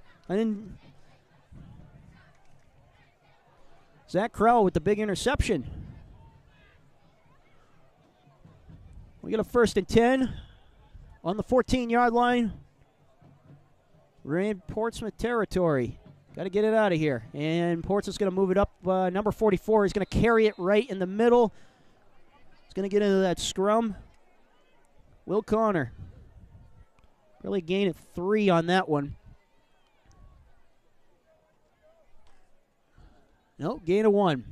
Zach Crowell with the big interception. We got a 1st and 10 on the 14-yard line. We're in Portsmouth territory. Got to get it out of here. And Portsmouth's going to move it up. Number 44 is going to carry it right in the middle. He's going to get into that scrum. Will Connor. Really gained 3 on that one. Nope, gain of 1.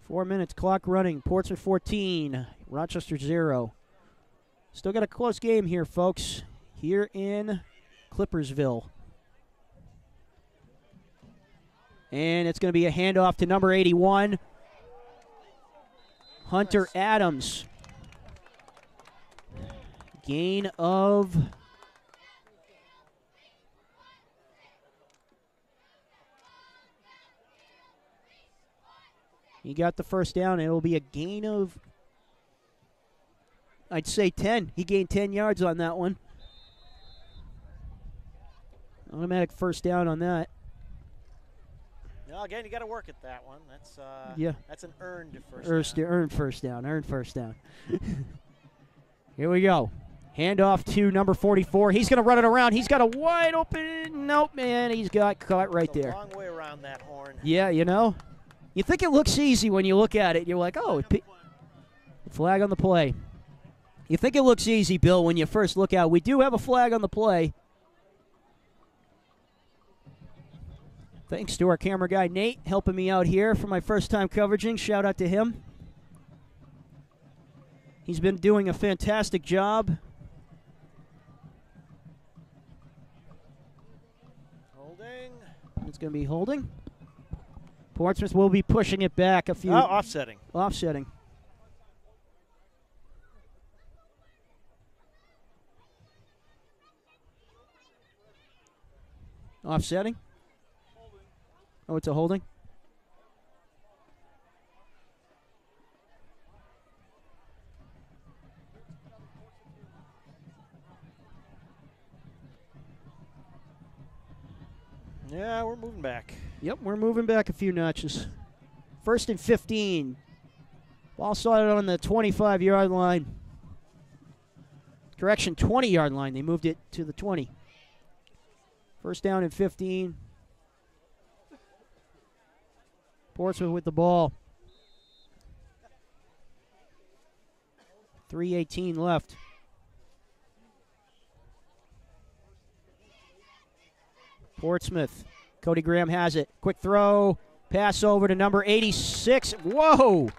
Four minutes, clock running. Portsmouth 14, Rochester 0. Still got a close game here, folks, here in Clippersville. And it's going to be a handoff to number 81, Hunter Adams. Gain of... He got the first down. It will be a gain of, I'd say 10. He gained 10 yards on that one. Automatic first down on that. Well, again, you got to work at that one. That's That's an earned first down. Earned first down. Here we go. Handoff to number 44. He's going to run it around. He's got a wide open. Nope, man. He's got caught right there. A long way around that horn. Yeah, you know. You think it looks easy when you look at it. You're like, oh, flag on the play. You think it looks easy, Bill, when you first look at it. We do have a flag on the play. Thanks to our camera guy, Nate, helping me out here for my first time coveraging. Shout out to him. He's been doing a fantastic job. Holding. It's going to be holding. Portsmouth will be pushing it back a few. Offsetting. Offsetting. Offsetting. Oh, it's a holding. Yeah, we're moving back. Yep, we're moving back a few notches. 1st and 15. Ball started on the 25-yard line. Correction, 20-yard line. They moved it to the 20. 1st down and 15. Portsmouth with the ball. 3:18 left. Portsmouth. Cody Graham has it. Quick throw. Pass over to number 86. Whoa!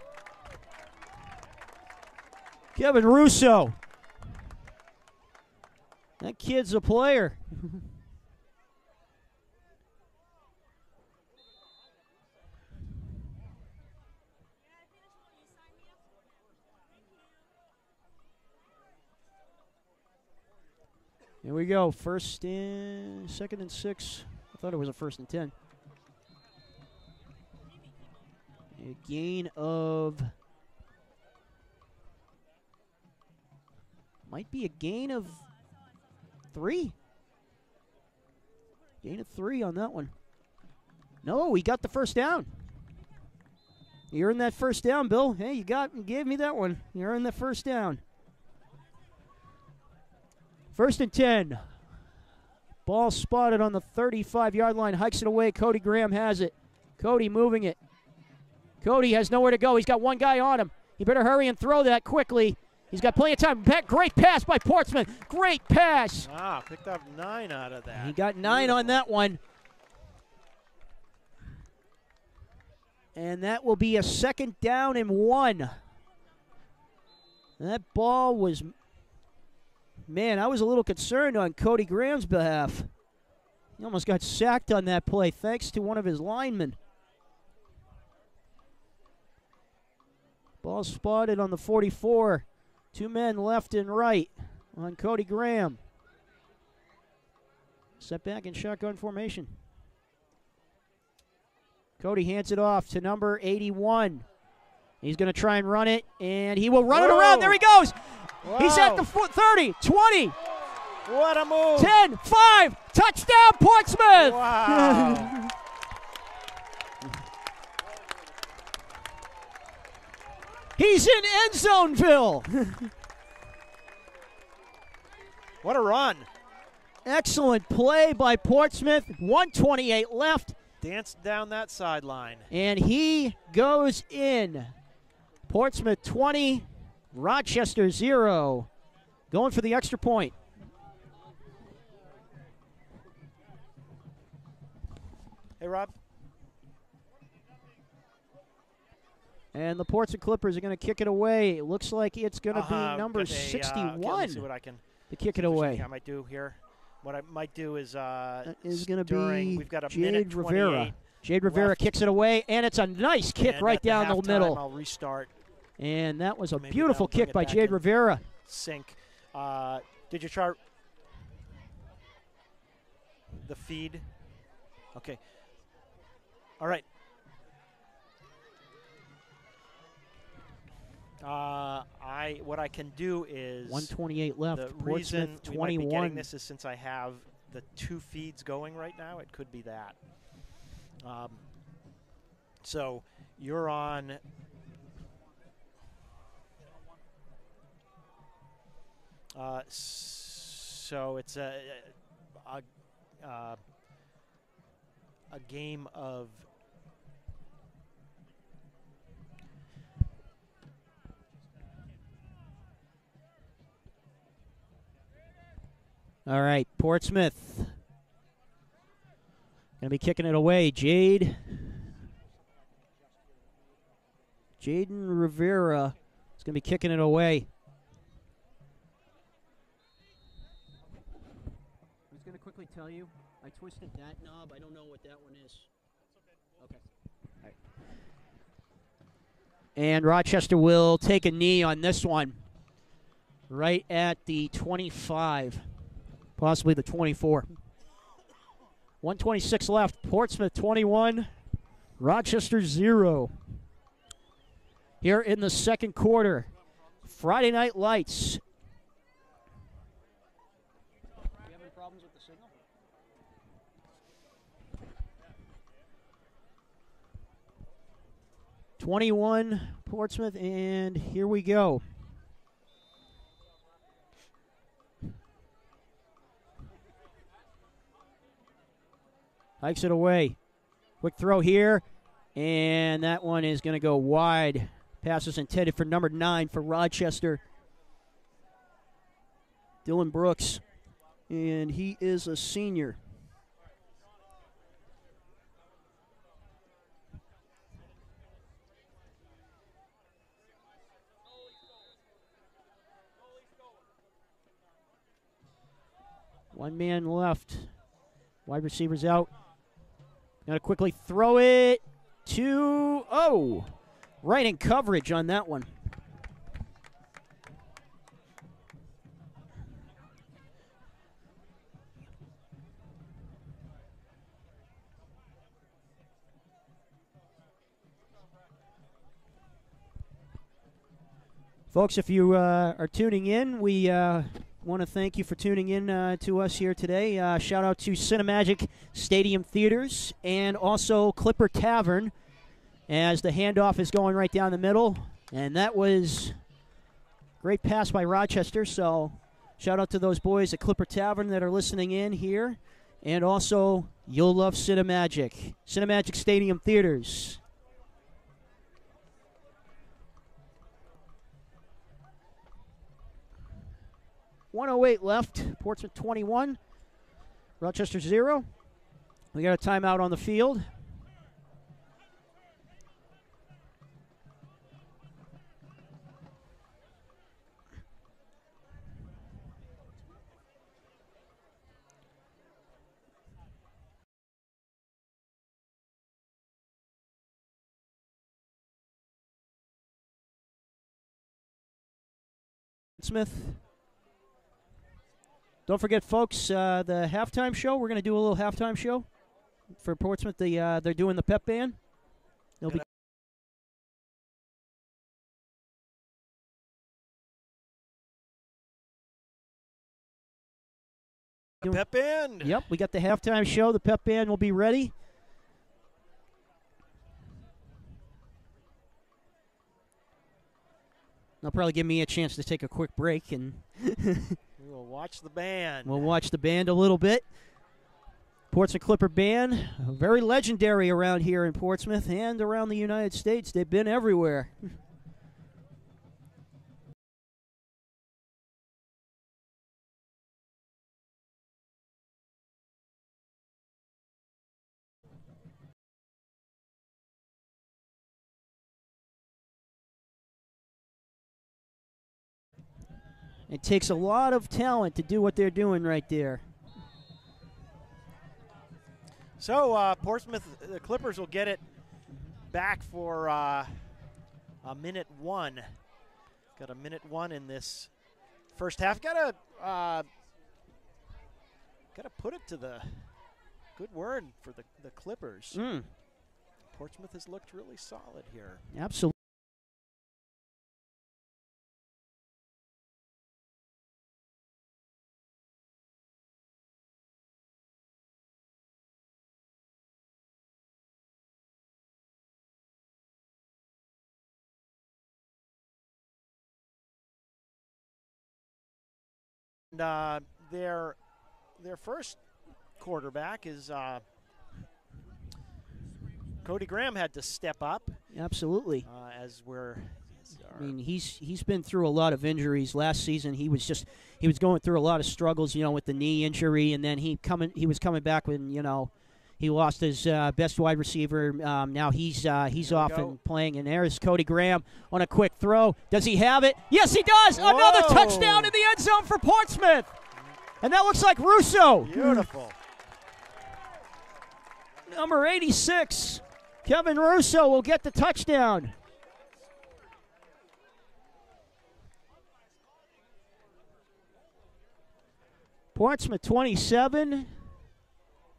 Kevin Russo. That kid's a player. Here we go. 2nd and 6. I thought it was a 1st and 10. A gain of... Might be a gain of 3. Gain of 3 on that one. No, he got the first down. You earned that first down, Bill. Hey, you gave me that one. You earned the first down. 1st and 10. Ball spotted on the 35-yard line. Hikes it away. Cody Graham has it. Cody moving it. Cody has nowhere to go. He's got one guy on him. He better hurry and throw that quickly. He's got plenty of time. Great pass by Portsmouth. Great pass. Picked up 9 out of that. He got 9 on that one. And that will be a 2nd down and 1. That ball was, man, I was a little concerned on Cody Graham's behalf. He almost got sacked on that play thanks to one of his linemen. Ball spotted on the 44. 2 men left and right on Cody Graham. Set back in shotgun formation. Cody hands it off to number 81. He's going to try and run it, and he will run it around. There he goes. Whoa. He's at the 30, 20. What a move. 10, 5, touchdown Portsmouth. Wow. He's in end zoneville. What a run. Excellent play by Portsmouth. 1:28 left. Danced down that sideline. And he goes in. Portsmouth 20, Rochester 0. Going for the extra point. Hey, Rob. And the Portsmouth Clippers are going to kick it away. It looks like it's going to be number 61 let me see what I can to kick it away. I might do here. What I might do is going to be we've got a Jade minute Rivera. 28 Jade Rivera left. kicks it away, and it's a nice kick And right at the down the halftime, middle. I'll restart. And that was a Maybe beautiful that'll bring kick it by back Jade in Rivera. Sync. Did you chart the feed? Okay. All right. What I can do is 1:28 left. the Portsmouth reason we might be 21. getting this is since I have the 2 feeds going right now. It could be that. So you're on. So it's a game of. All right, Portsmouth going to be kicking it away. Jaden Rivera is going to be kicking it away. I was going to quickly tell you, I twisted that knob. I don't know what that one is. Okay. All right. And Rochester will take a knee on this one, right at the 25. Possibly the 24. 1:26 left. Portsmouth 21, Rochester 0. Here in the second quarter. Friday Night Lights. You having problems with the signal? 21 Portsmouth, and here we go. Hikes it away. Quick throw here. And that one is going to go wide. Pass is intended for number 9 for Rochester. Dylan Brooks. And he is a senior. One man left. Wide receivers out. Got to quickly throw it to, right in coverage on that one. Folks, if you are tuning in, we want to thank you for tuning in to us here today. Shout out to Cinemagic Stadium Theaters and also Clipper Tavern as the handoff is going right down the middle. And that was a great pass by Rochester. So shout out to those boys at Clipper Tavern that are listening in here. And also, you'll love Cinemagic. Cinemagic Stadium Theaters. .108 left. Portsmouth 21. Rochester 0. We got a timeout on the field. Portsmouth. Don't forget, folks, the halftime show. We're going to do a little halftime show for Portsmouth. They're doing the pep band. They'll be pep band. Yep, we got the halftime show. The pep band will be ready. They'll probably give me a chance to take a quick break, and we will watch the band. We'll watch the band a little bit. Portsmouth Clipper Band, very legendary around here in Portsmouth and around the United States. They've been everywhere. It takes a lot of talent to do what they're doing right there. So Portsmouth, the Clippers will get it back for a minute one. Got a minute one in this first half. Got to put it to the good word for the Clippers. Portsmouth has looked really solid here. Absolutely. And their first quarterback is Cody Graham had to step up. Absolutely. I mean, he's been through a lot of injuries. Last season, he was going through a lot of struggles, with the knee injury, and then he was coming back when he lost his best wide receiver. Now he's off and playing, and there's Cody Graham on a quick throw. Does he have it? Yes, he does. Whoa. Another touchdown in the end zone for Portsmouth, and that looks like Russo. Beautiful. Number 86, Kevin Russo will get the touchdown. Portsmouth 27,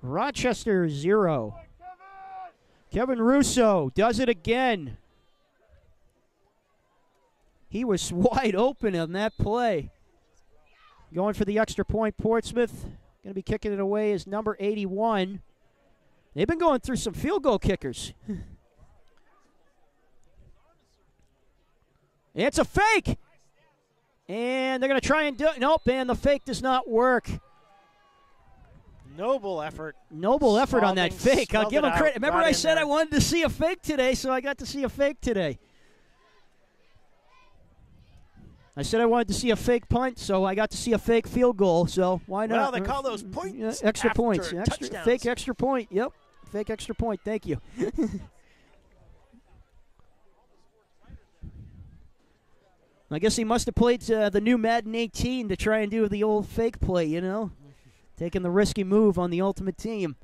Rochester 0. Kevin Russo does it again. He was wide open on that play. Going for the extra point, Portsmouth. Going to be kicking it away is number 81. They've been going through some field goal kickers. It's a fake. And they're going to try and do it. Nope, and the fake does not work. Noble effort. Noble effort on that fake. I'll give him credit. Remember I said there. I wanted to see a fake today, so I got to see a fake today. I said I wanted to see a fake punt, so I got to see a fake field goal, so why not? Well, they call those points extra points. Touchdowns. Fake extra point. Yep, fake extra point. Thank you. I guess he must have played the new Madden 18 to try and do the old fake play, taking the risky move on the ultimate team.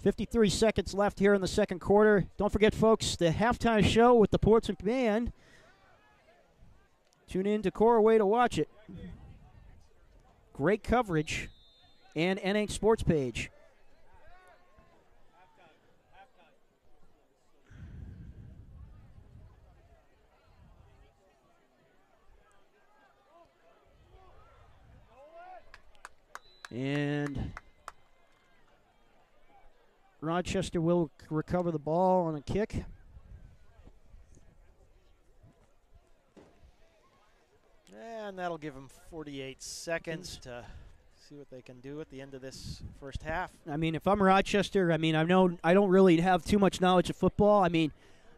53 seconds left here in the second quarter. Don't forget, folks, the halftime show with the Portsmouth Band. Tune in to Coreway to watch it. Great coverage. And NH Sports page. And Rochester will recover the ball on a kick. And that'll give them 48 seconds to see what they can do at the end of this first half. I mean, if I'm Rochester, I don't really have too much knowledge of football. I mean,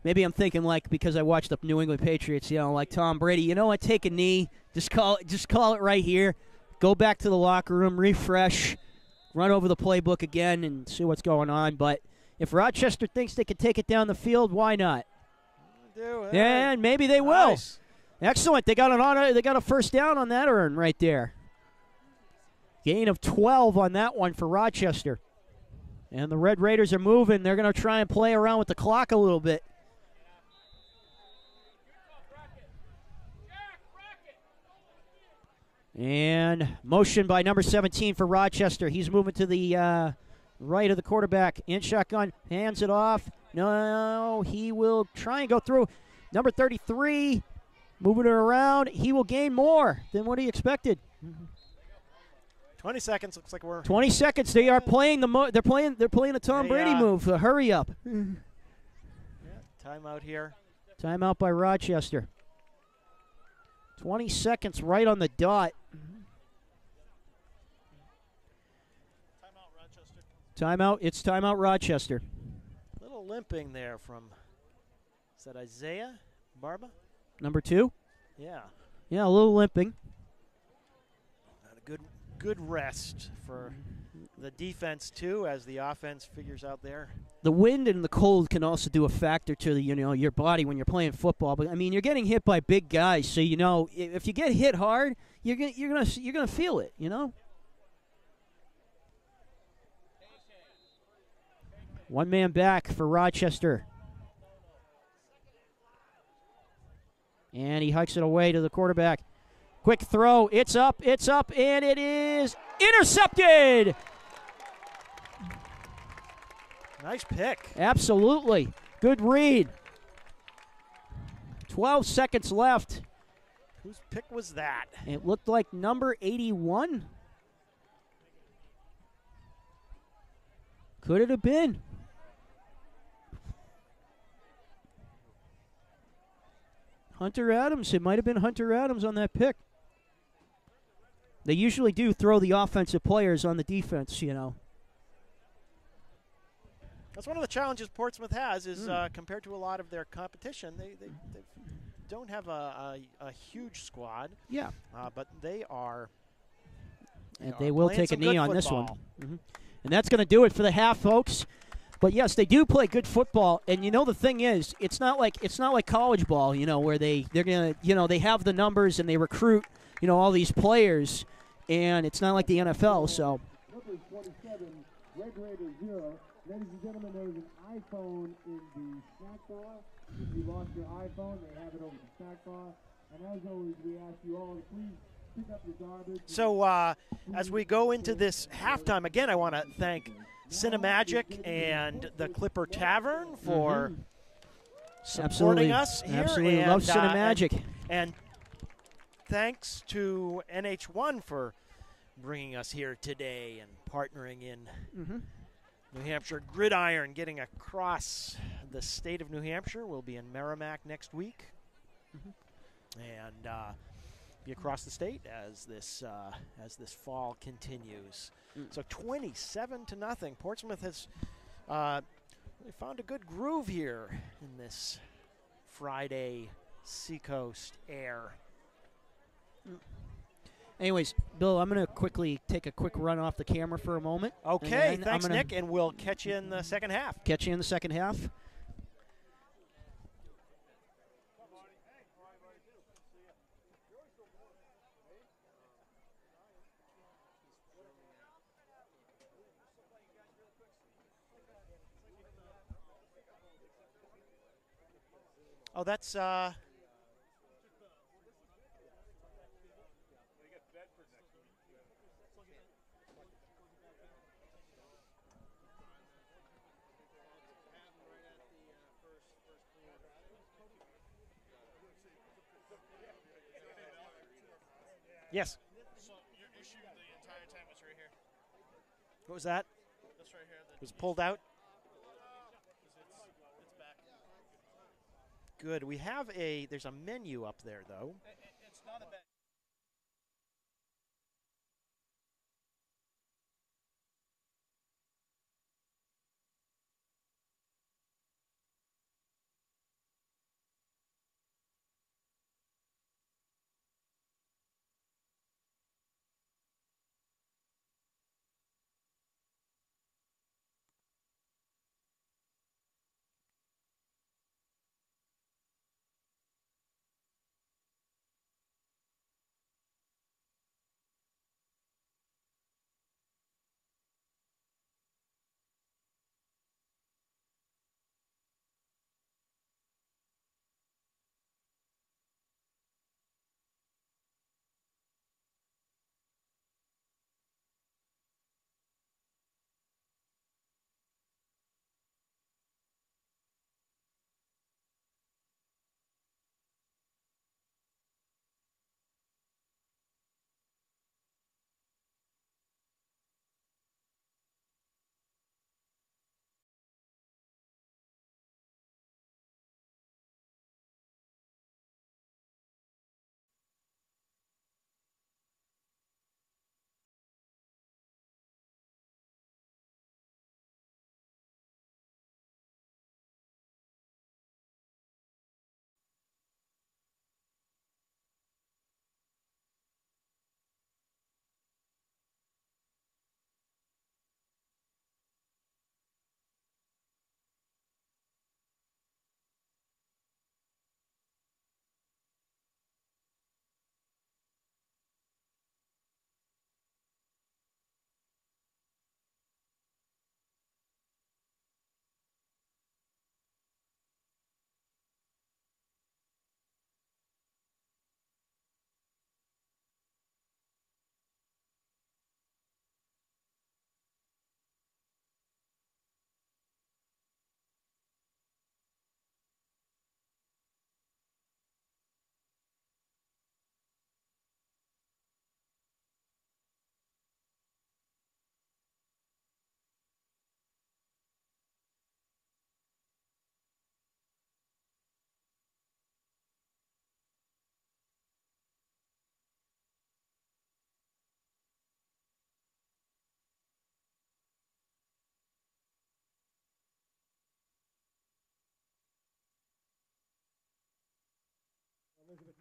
maybe I'm thinking because I watched the New England Patriots, like Tom Brady, what, take a knee, just call it right here. Go back to the locker room, refresh, run over the playbook again and see what's going on. But if Rochester thinks they can take it down the field, why not? And maybe they will. Nice. Excellent. They got a first down on that earn right there. Gain of 12 on that one for Rochester. And the Red Raiders are moving. They're going to try and play around with the clock a little bit. And motion by number 17 for Rochester. He's moving to the right of the quarterback. In shotgun, hands it off. No, he will try and go through. Number 33, moving it around. He will gain more than what he expected. 20 seconds. Looks like we're 20 seconds. They are playing they're playing a Tom Brady move. Hurry up. Yeah, timeout here. Timeout by Rochester. 20 seconds right on the dot. Timeout Rochester. Timeout. It's timeout Rochester. Little limping there from, is that Isaiah Barba? Number 2? Yeah. Yeah, a little limping. Not a good rest for the defense too, as the offense figures out there. The wind and the cold can also do a factor to the, your body when you're playing football. But I mean, you're getting hit by big guys, so if you get hit hard, you're gonna feel it. One man back for Rochester, and he hikes it away to the quarterback. Quick throw, it's up, and it is intercepted. Nice pick. Absolutely. Good read. 12 seconds left. Whose pick was that? It looked like number 81. Could it have been? Hunter Adams. It might have been Hunter Adams on that pick. They usually do throw the offensive players on the defense, That's one of the challenges Portsmouth has is compared to a lot of their competition, they don't have a huge squad. Yeah. But they are. And they will take a knee on this one. Mm-hmm. And that's going to do it for the half, folks. But yes, they do play good football. And the thing is, it's not like college ball, where they're going to, they have the numbers and they recruit, all these players, and it's not like the NFL. So. Number 27, Red Raiders 0. Ladies and gentlemen, there's an iPhone in the snack bar. If you lost your iPhone, they have it over the snack bar. And as always, we ask you all to please pick up your garbage. So as we go into this halftime, again, I want to thank Cinemagic and the Clipper Tavern for supporting us here. Absolutely love Cinemagic. And thanks to NH1 for bringing us here today and partnering in New Hampshire Gridiron, getting across the state of New Hampshire. We'll be in Merrimack next week, and be across the state as this fall continues. So 27-0. Portsmouth has really found a good groove here in this Friday Seacoast air. Anyways, Bill, I'm going to take a quick run off the camera for a moment. Okay, thanks, Nick, and we'll catch you in the second half. Catch you in the second half. Oh, that's yes. So your issue the entire time was right here. What was that? That's right here. It was pulled out. It's back. Good. We have there's a menu up there though. It's not a bad.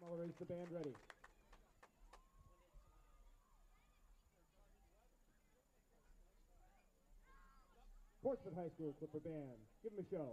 Muller, is the band ready? Portsmouth High School Clipper Band, give them a show.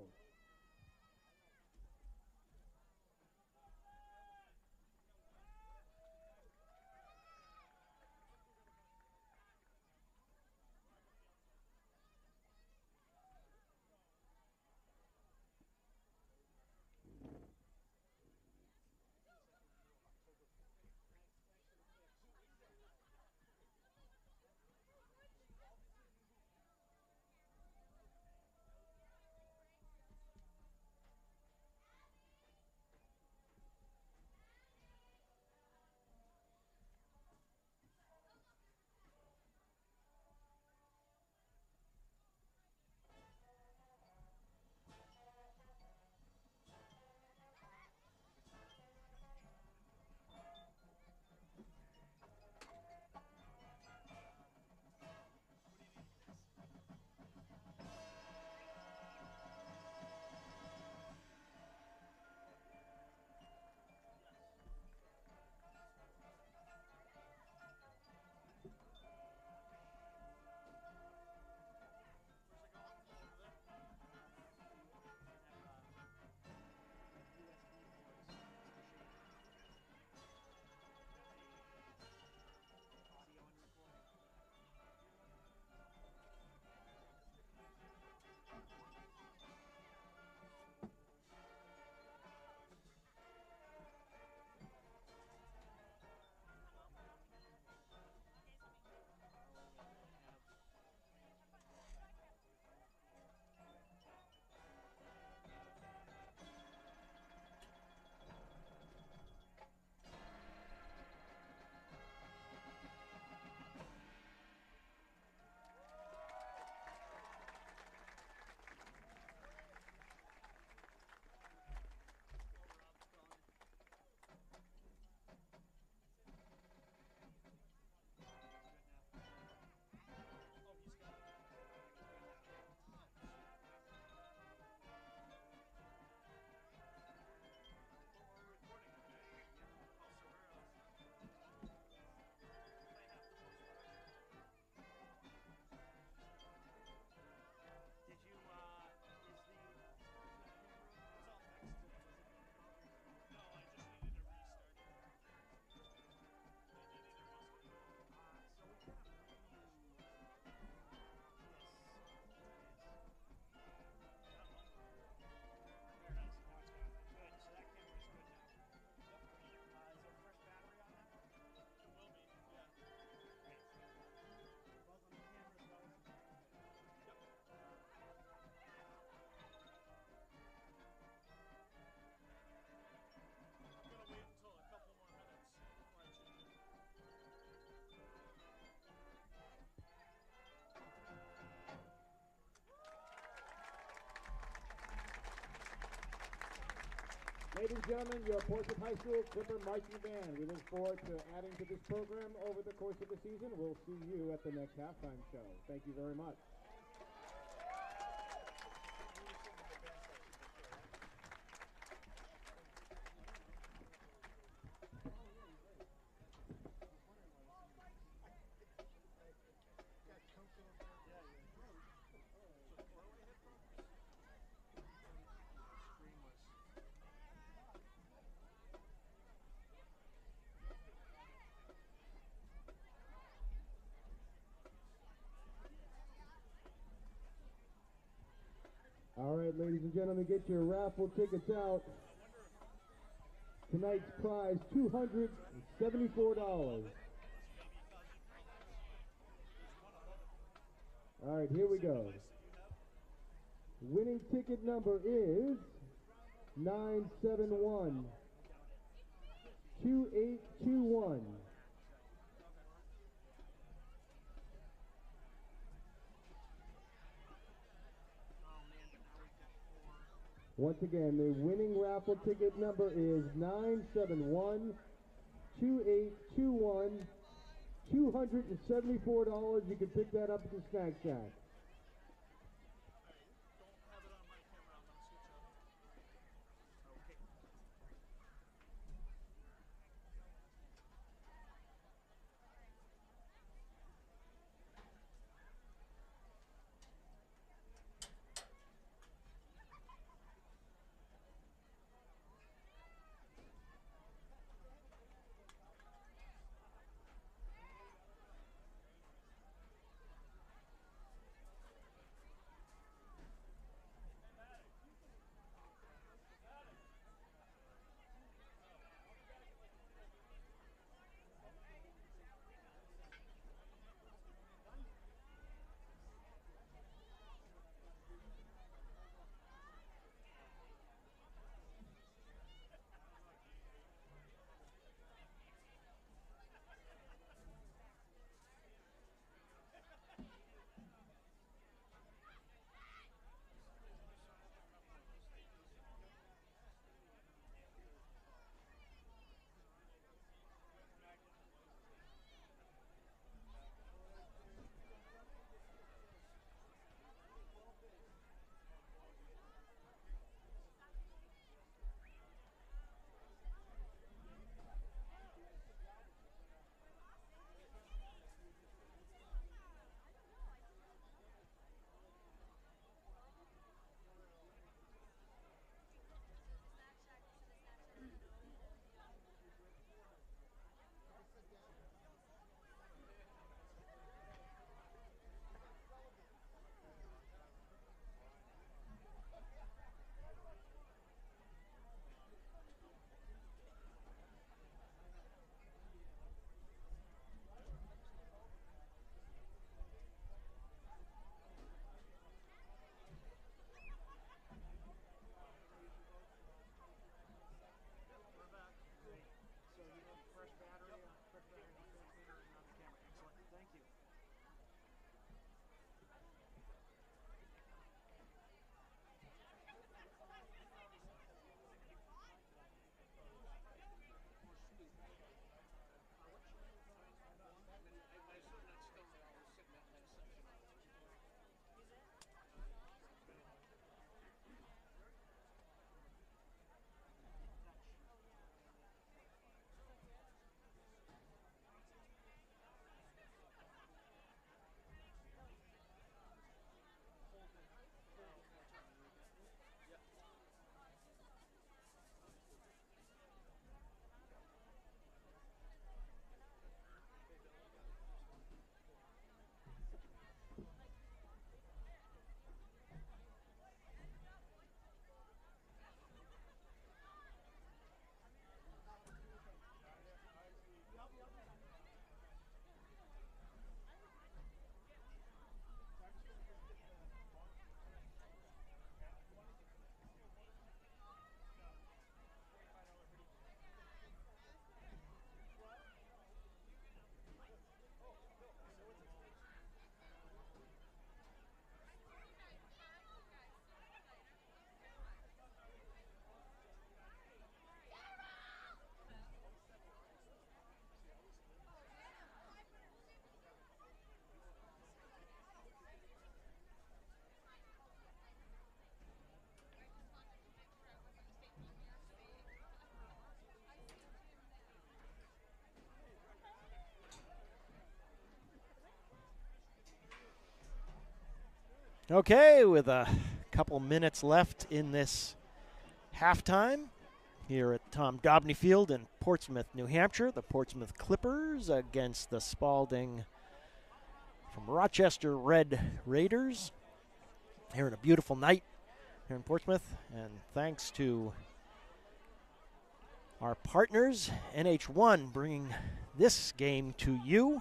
Ladies and gentlemen, your Portsmouth High School Clipper Marching Band. We look forward to adding to this program over the course of the season. We'll see you at the next halftime show. Thank you very much. All right, ladies and gentlemen, get your raffle tickets out. Tonight's prize, $274. All right, here we go. Winning ticket number is 971-2821. Once again, the winning raffle ticket number is 971-2821. $274. You can pick that up at the Snack Shack. Okay, with a couple minutes left in this halftime here at Tom Dobney Field in Portsmouth, New Hampshire, the Portsmouth Clippers against the Spaulding from Rochester Red Raiders here on a beautiful night here in Portsmouth. And thanks to our partners, NH1, bringing this game to you,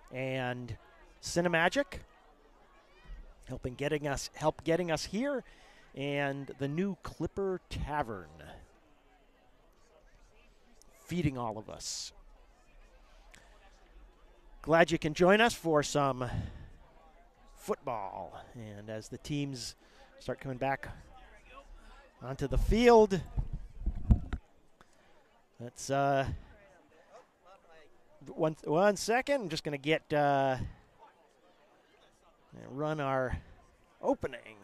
and Cinemagic help getting us here, and the new Clipper Tavern feeding all of us. Glad you can join us for some football. And as the teams start coming back onto the field, let's one second. I'm just going to get run our opening.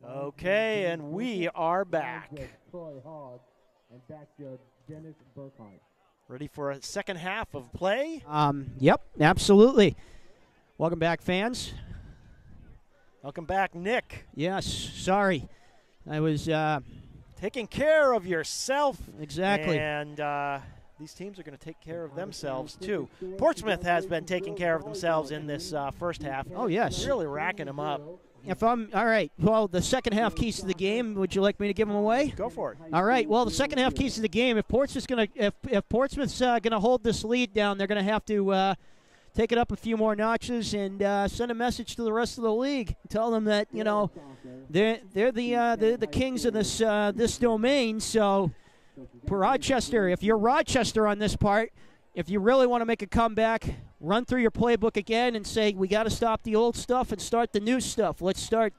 Okay, and we are back. Ready for a second half of play? Yep, absolutely. Welcome back, fans. Welcome back, Nick. Yes, sorry. I was taking care of yourself. Exactly. And these teams are going to take care of themselves, too. Portsmouth has been taking care of themselves in this first half. Oh, yes. Really racking them up. All right, well, the second half keys to the game, would you like me to give them away? Go for it. All right, well, the second half keys to the game, if Portsmouth's going to hold this lead down, they're going to have to take it up a few more notches and send a message to the rest of the league. Tell them that, you know, they're the kings of this domain. So, Rochester, if you're Rochester on this part, if you really want to make a comeback, run through your playbook again and say, we got to stop the old stuff and start the new stuff. Let's start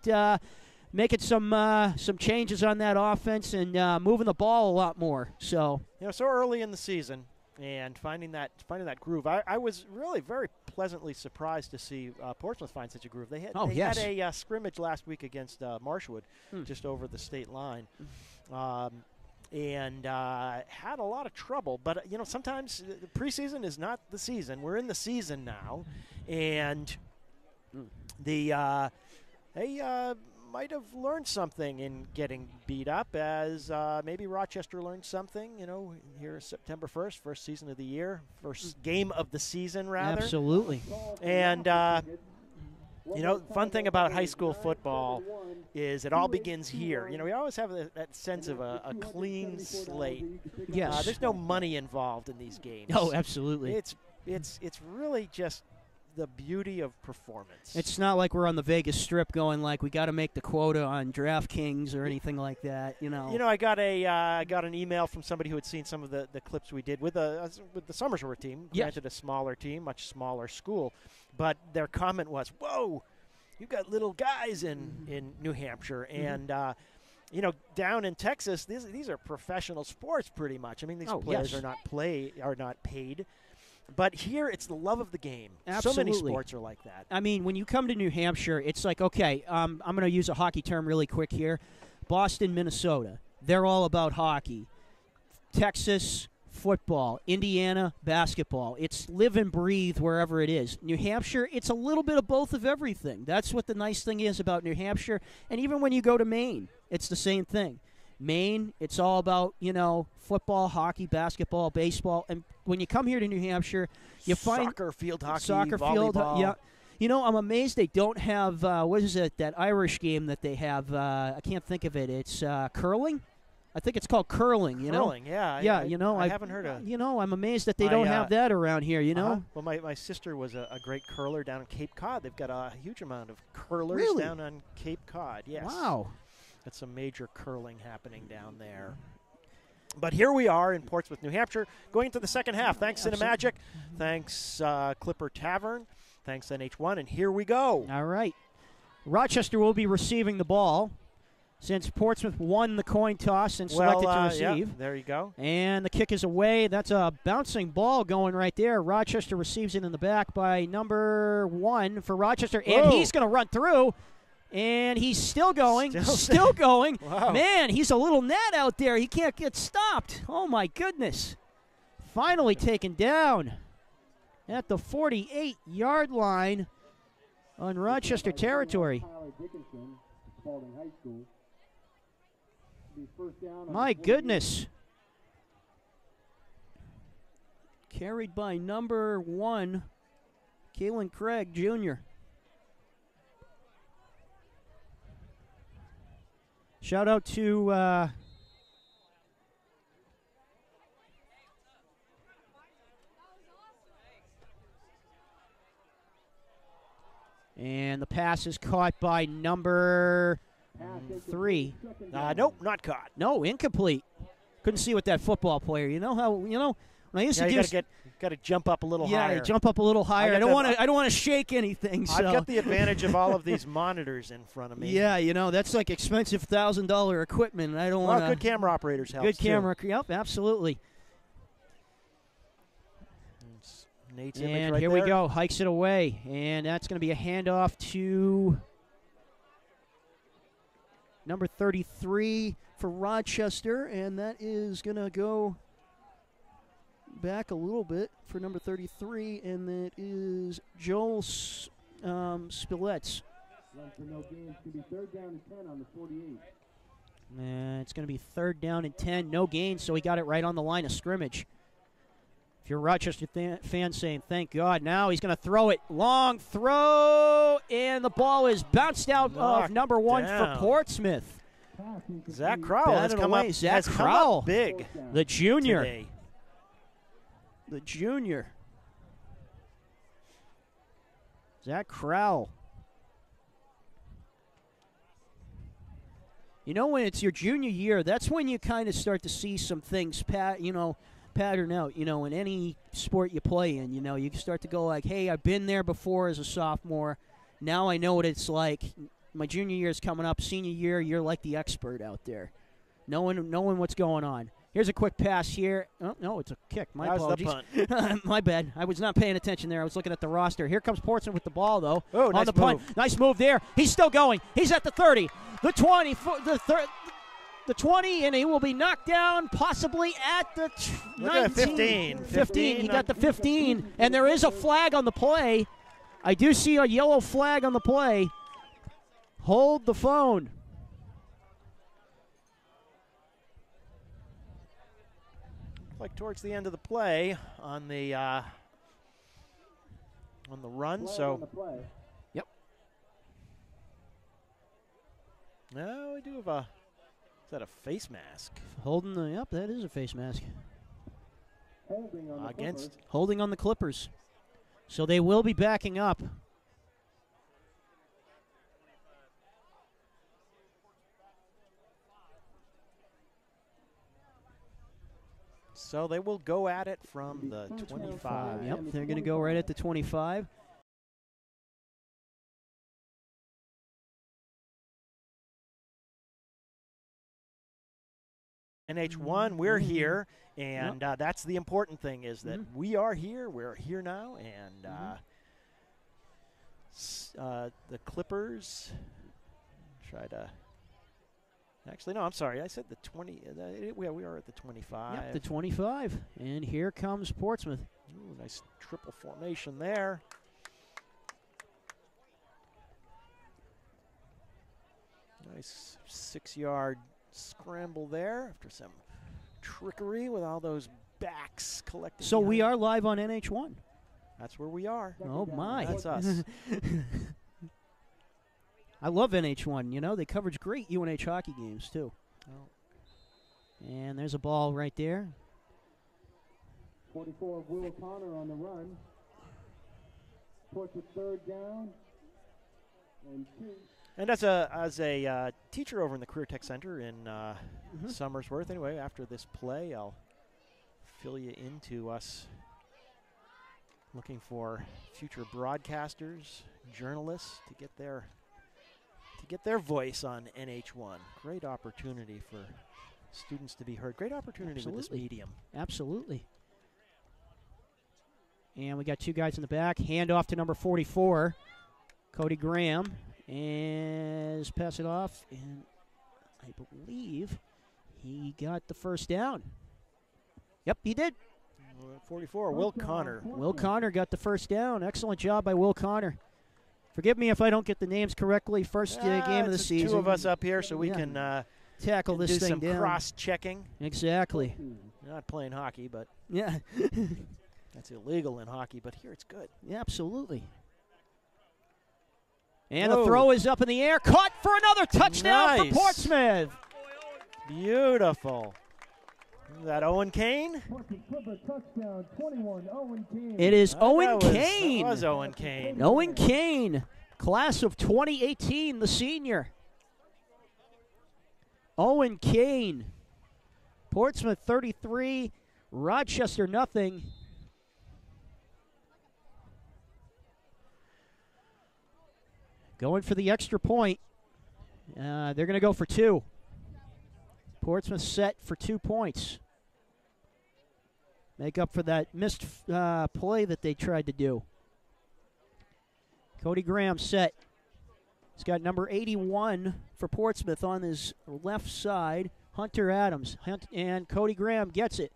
making some changes on that offense and moving the ball a lot more. So, so early in the season and finding that groove. I was really very pleasantly surprised to see Portsmouth find such a groove. They had had a scrimmage last week against Marshwood, just over the state line. And had a lot of trouble. But, sometimes the preseason is not the season. We're in the season now. And they might have learned something in getting beat up, as maybe Rochester learned something, here September 1st, first season of the year, first game of the season, rather. Absolutely. And, fun thing about high school football is it all begins here. We always have that sense of a clean slate. Yes. There's no money involved in these games. Oh, absolutely. It's really just the beauty of performance. It's not like we're on the Vegas Strip going like we got to make the quota on DraftKings or anything like that. I got an email from somebody who had seen some of the clips we did with the Somersworth team. Yes. Granted, a smaller team, much smaller school, but their comment was, "Whoa, you've got little guys in New Hampshire," and down in Texas, these are professional sports pretty much. I mean, these players are not paid. But here, it's the love of the game. Absolutely. So many sports are like that. I mean, when you come to New Hampshire, it's like, okay, I'm going to use a hockey term really quick here. Boston, Minnesota, they're all about hockey. Texas, football. Indiana, basketball. It's live and breathe wherever it is. New Hampshire, it's a little bit of both of everything. That's what the nice thing is about New Hampshire. And even when you go to Maine, it's the same thing. Maine, it's all about, football, hockey, basketball, baseball. And when you come here to New Hampshire, you find soccer, field hockey, soccer, volleyball. Yeah. I'm amazed they don't have, what is it, that Irish game that they have? I can't think of it. It's curling, I think it's called curling, you know? Curling, yeah. Yeah, I haven't heard of. I'm amazed that they don't have that around here, you know? Well, my sister was a great curler down in Cape Cod. They've got a huge amount of curlers Really? down on Cape Cod, yes. Wow. That's some major curling happening down there. But here we are in Portsmouth, New Hampshire, going into the second half. Thanks, Cinemagic. Thanks, Clipper Tavern. Thanks, NH1. And here we go. All right. Rochester will be receiving the ball since Portsmouth won the coin toss and selected to receive. Yeah, there you go. And the kick is away. That's a bouncing ball going right there. Rochester receives it in the back by number 1 for Rochester. Whoa. And he's going to run through. And he's still going. Still going. Wow. Man, he's a little gnat out there. He can't get stopped. Oh, my goodness. Finally taken down at the 48-yard line on Rochester territory. Spaulding High School. First down My goodness. Carried by number 1, Kalen Craig, Jr. Shout out to and the pass is caught by number 3. Nope, not caught. No, incomplete. Couldn't see with that football player. You know how when I used to do. Got to jump up a little higher. Yeah, jump up a little higher. I don't want to shake anything. So. I've got the advantage of all of these monitors in front of me. Yeah, that's like expensive $1,000 equipment. I don't want. Good camera operators help. Good camera. Yep, absolutely. Nate's and image right here there. we go. Hikes it away, and that's going to be a handoff to number 33 for Rochester, and that is going to go back a little bit for number 33, and that is Joel Spillets. Run for no gain. It's going to be third down and 10 on the 48. It's going to be third down and 10, no gain, so he got it right on the line of scrimmage. If you're a Rochester fan saying, thank God, now he's going to throw it. Long throw, and the ball is bounced out of number 1 for Portsmouth. Zach Crowell has come up big. The junior. Today. The junior. Zach Crowell. When it's your junior year, that's when you kind of start to see some things, pattern out. In any sport you play in, you start to go like, hey, I've been there before as a sophomore. Now I know what it's like. My junior year is coming up. Senior year, you're like the expert out there, knowing what's going on. Here's a quick pass here. Oh, no, it's a kick. My apologies. My bad. I was not paying attention there. I was looking at the roster. Here comes Portsmouth with the ball, though. Oh, nice on the punt. move. Nice move there. He's still going. He's at the 30, the 20, the 20, and he will be knocked down possibly at the 19. 15. He got the 15, and there is a flag on the play. I do see a yellow flag on the play. Hold the phone. Like towards the end of the play on the run. Yep. No, we do have a. Is that a face mask? Yep, that is a face mask. Holding on the Clippers. So they will be backing up. So they will go at it from the 25. Yep, they're going to go right at the 25. NH1, we're here, and that's the important thing is that we are here. We're here now, and the Clippers try to. Actually, no, I'm sorry. I said the 20. We are at the 25. Yep, the 25. And here comes Portsmouth. Ooh, nice triple formation there. Nice 6-yard scramble there after some trickery with all those backs collected. So we are live on NH1. That's where we are. Oh, my. That's us. I love NH1. They coverage great UNH hockey games, too. And there's a ball right there. 44 of Will Connor on the run. Portsmouth third down. And 2. And as a teacher over in the Career Tech Center in Somersworth, anyway, after this play, I'll fill you into us looking for future broadcasters, journalists to get their voice on NH1. Great opportunity for students to be heard. Great opportunity with this medium. Absolutely. And we got 2 guys in the back. Hand off to number 44, Cody Graham. And pass it off. And I believe he got the first down. Yep, he did. 44, Will Connor. Will Connor got the first down. Excellent job by Will Connor. Forgive me if I don't get the names correctly. First game of the season. 2 of us up here, so we can tackle this thing down. Do some cross-checking. Exactly. You're not playing hockey, but yeah, that's illegal in hockey. But here it's good. Yeah, absolutely. And the throw is up in the air. Caught for another touchdown for Portsmouth. Beautiful. Is that Owen Kane? It is Owen Kane. It was Owen Kane. Owen Kane, class of 2018, the senior. Owen Kane. Portsmouth 33, Rochester nothing. Going for the extra point. They're going to go for 2. Portsmouth set for 2 points. Make up for that missed play that they tried to do. Cody Graham set. He's got number 81 for Portsmouth on his left side. Hunter Adams. And Cody Graham gets it.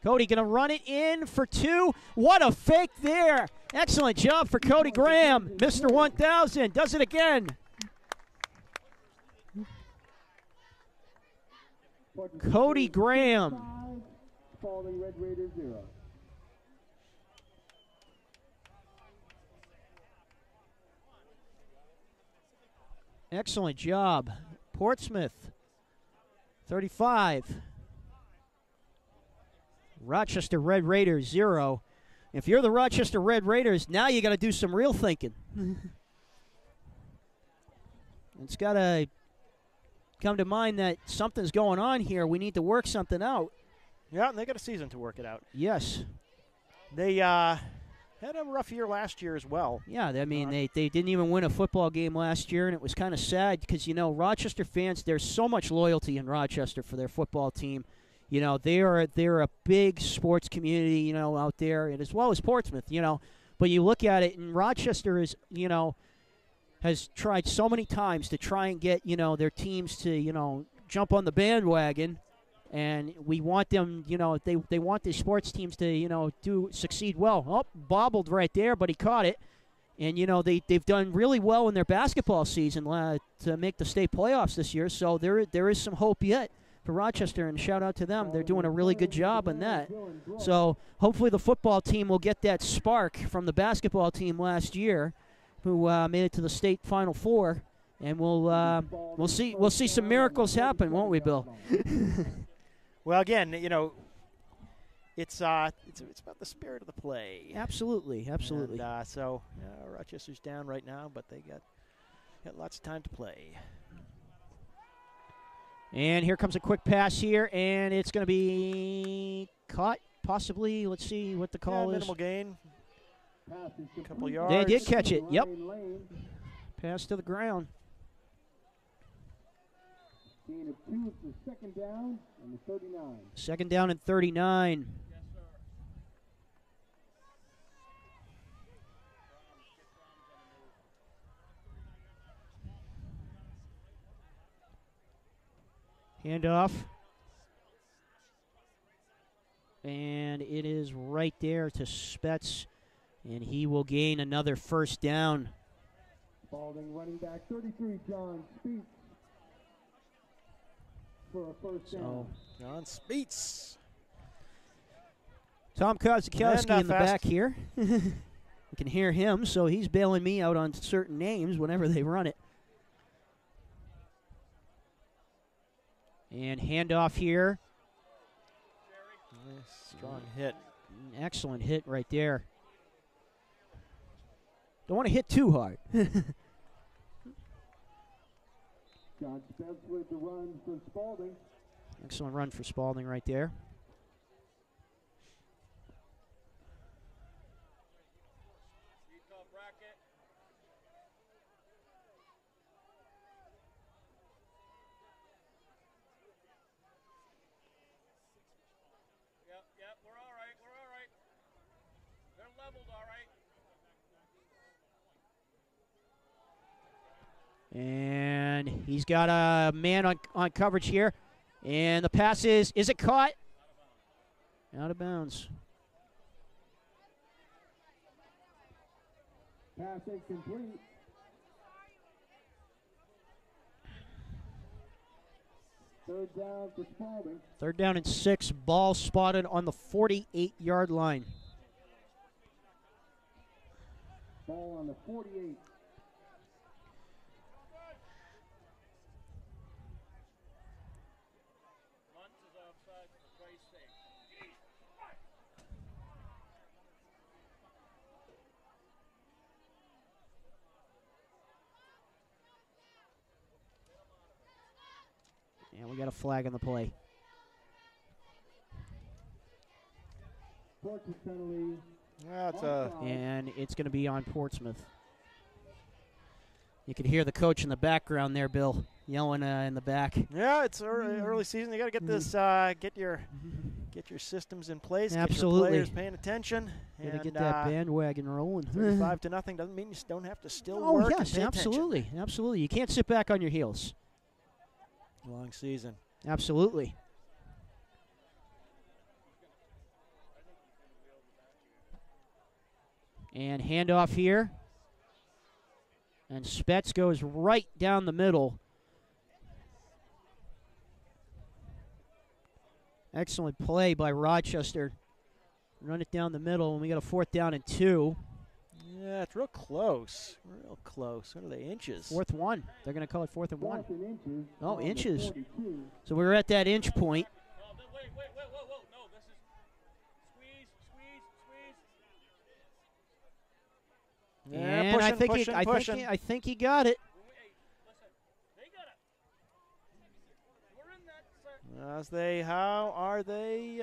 Cody going to run it in for 2. What a fake there. Excellent job for Cody Graham. Mr. 1000 does it again. Cody Graham. Spaulding Red Raiders 0. Excellent job. Portsmouth 35. Rochester Red Raiders 0. If you're the Rochester Red Raiders, now you got to do some real thinking. It's got to come to mind that something's going on here. We need to work something out. Yeah, and they got a season to work it out. Yes. They had a rough year last year as well. Yeah, I mean, they didn't even win a football game last year, and it was kind of sad because, you know, Rochester fans, there's so much loyalty in Rochester for their football team. You know, they're a big sports community, you know, out there, and as well as Portsmouth, you know. But you look at it, and Rochester is, you know, has tried so many times to try and get, you know, their teams to, you know, jump on the bandwagon. And we want them, you know, they want the sports teams to, you know, succeed well. Oh, bobbled right there, but he caught it. And, you know, they've done really well in their basketball season to make the state playoffs this year. So there is some hope yet for Rochester, and shout out to them. They're doing a really good job on that. So hopefully the football team will get that spark from the basketball team last year, who made it to the state Final Four. And we'll see some miracles happen, won't we, Bill? Well, again, you know, it's about the spirit of the play. Absolutely, absolutely. And, so Rochester's down right now, but they got lots of time to play. And here comes a quick pass here, and it's going to be caught, possibly. Let's see what the call is. Minimal gain. A couple yards. They did catch it. Yep. Pass to the ground. Gain of 2 for second down and the 39. Second down and 39. Handoff. And it is right there to Spetz, and he will gain another first down. Spaulding running back 33, John Speaks. For a first down. John Speets. Tom Kozakowski in the back here. We can hear him, so he's bailing me out on certain names whenever they run it. And handoff here Strong hit. Excellent hit right there. Don't want to hit too hard. John Spence with the run for Spaulding. Excellent run for Spaulding right there. Yep, we're all right, They're leveled all right. And he's got a man on coverage here. And the pass is it caught? Out of bounds. Pass incomplete. Third down for Spaulding. 3rd down and 6. Ball spotted on the 48-yard line. Ball on the 48. And we got a flag on the play. Portsmouth penalty. And it's going to be on Portsmouth. You can hear the coach in the background there, Bill, yelling in the back. Yeah, it's early season. You got to get this, get your systems in place. Absolutely. Get your players paying attention. Got to get that bandwagon rolling. 35-0 doesn't mean you don't have to still oh, work. Yes, absolutely, absolutely. You can't sit back on your heels. Long season. Absolutely. And handoff here. And Spetz goes right down the middle. Excellent play by Rochester. Run it down the middle, and we got a 4th down and 2. Yeah, it's real close. Real close. What are they, inches? 4th 1. They're going to call it 4th and 1. Inches. Oh, inches. So we're at that inch point. Wait. No, this is squeeze. Yeah, And pushing. I think he got it. Hey, listen. They got it. We're in that set. How are they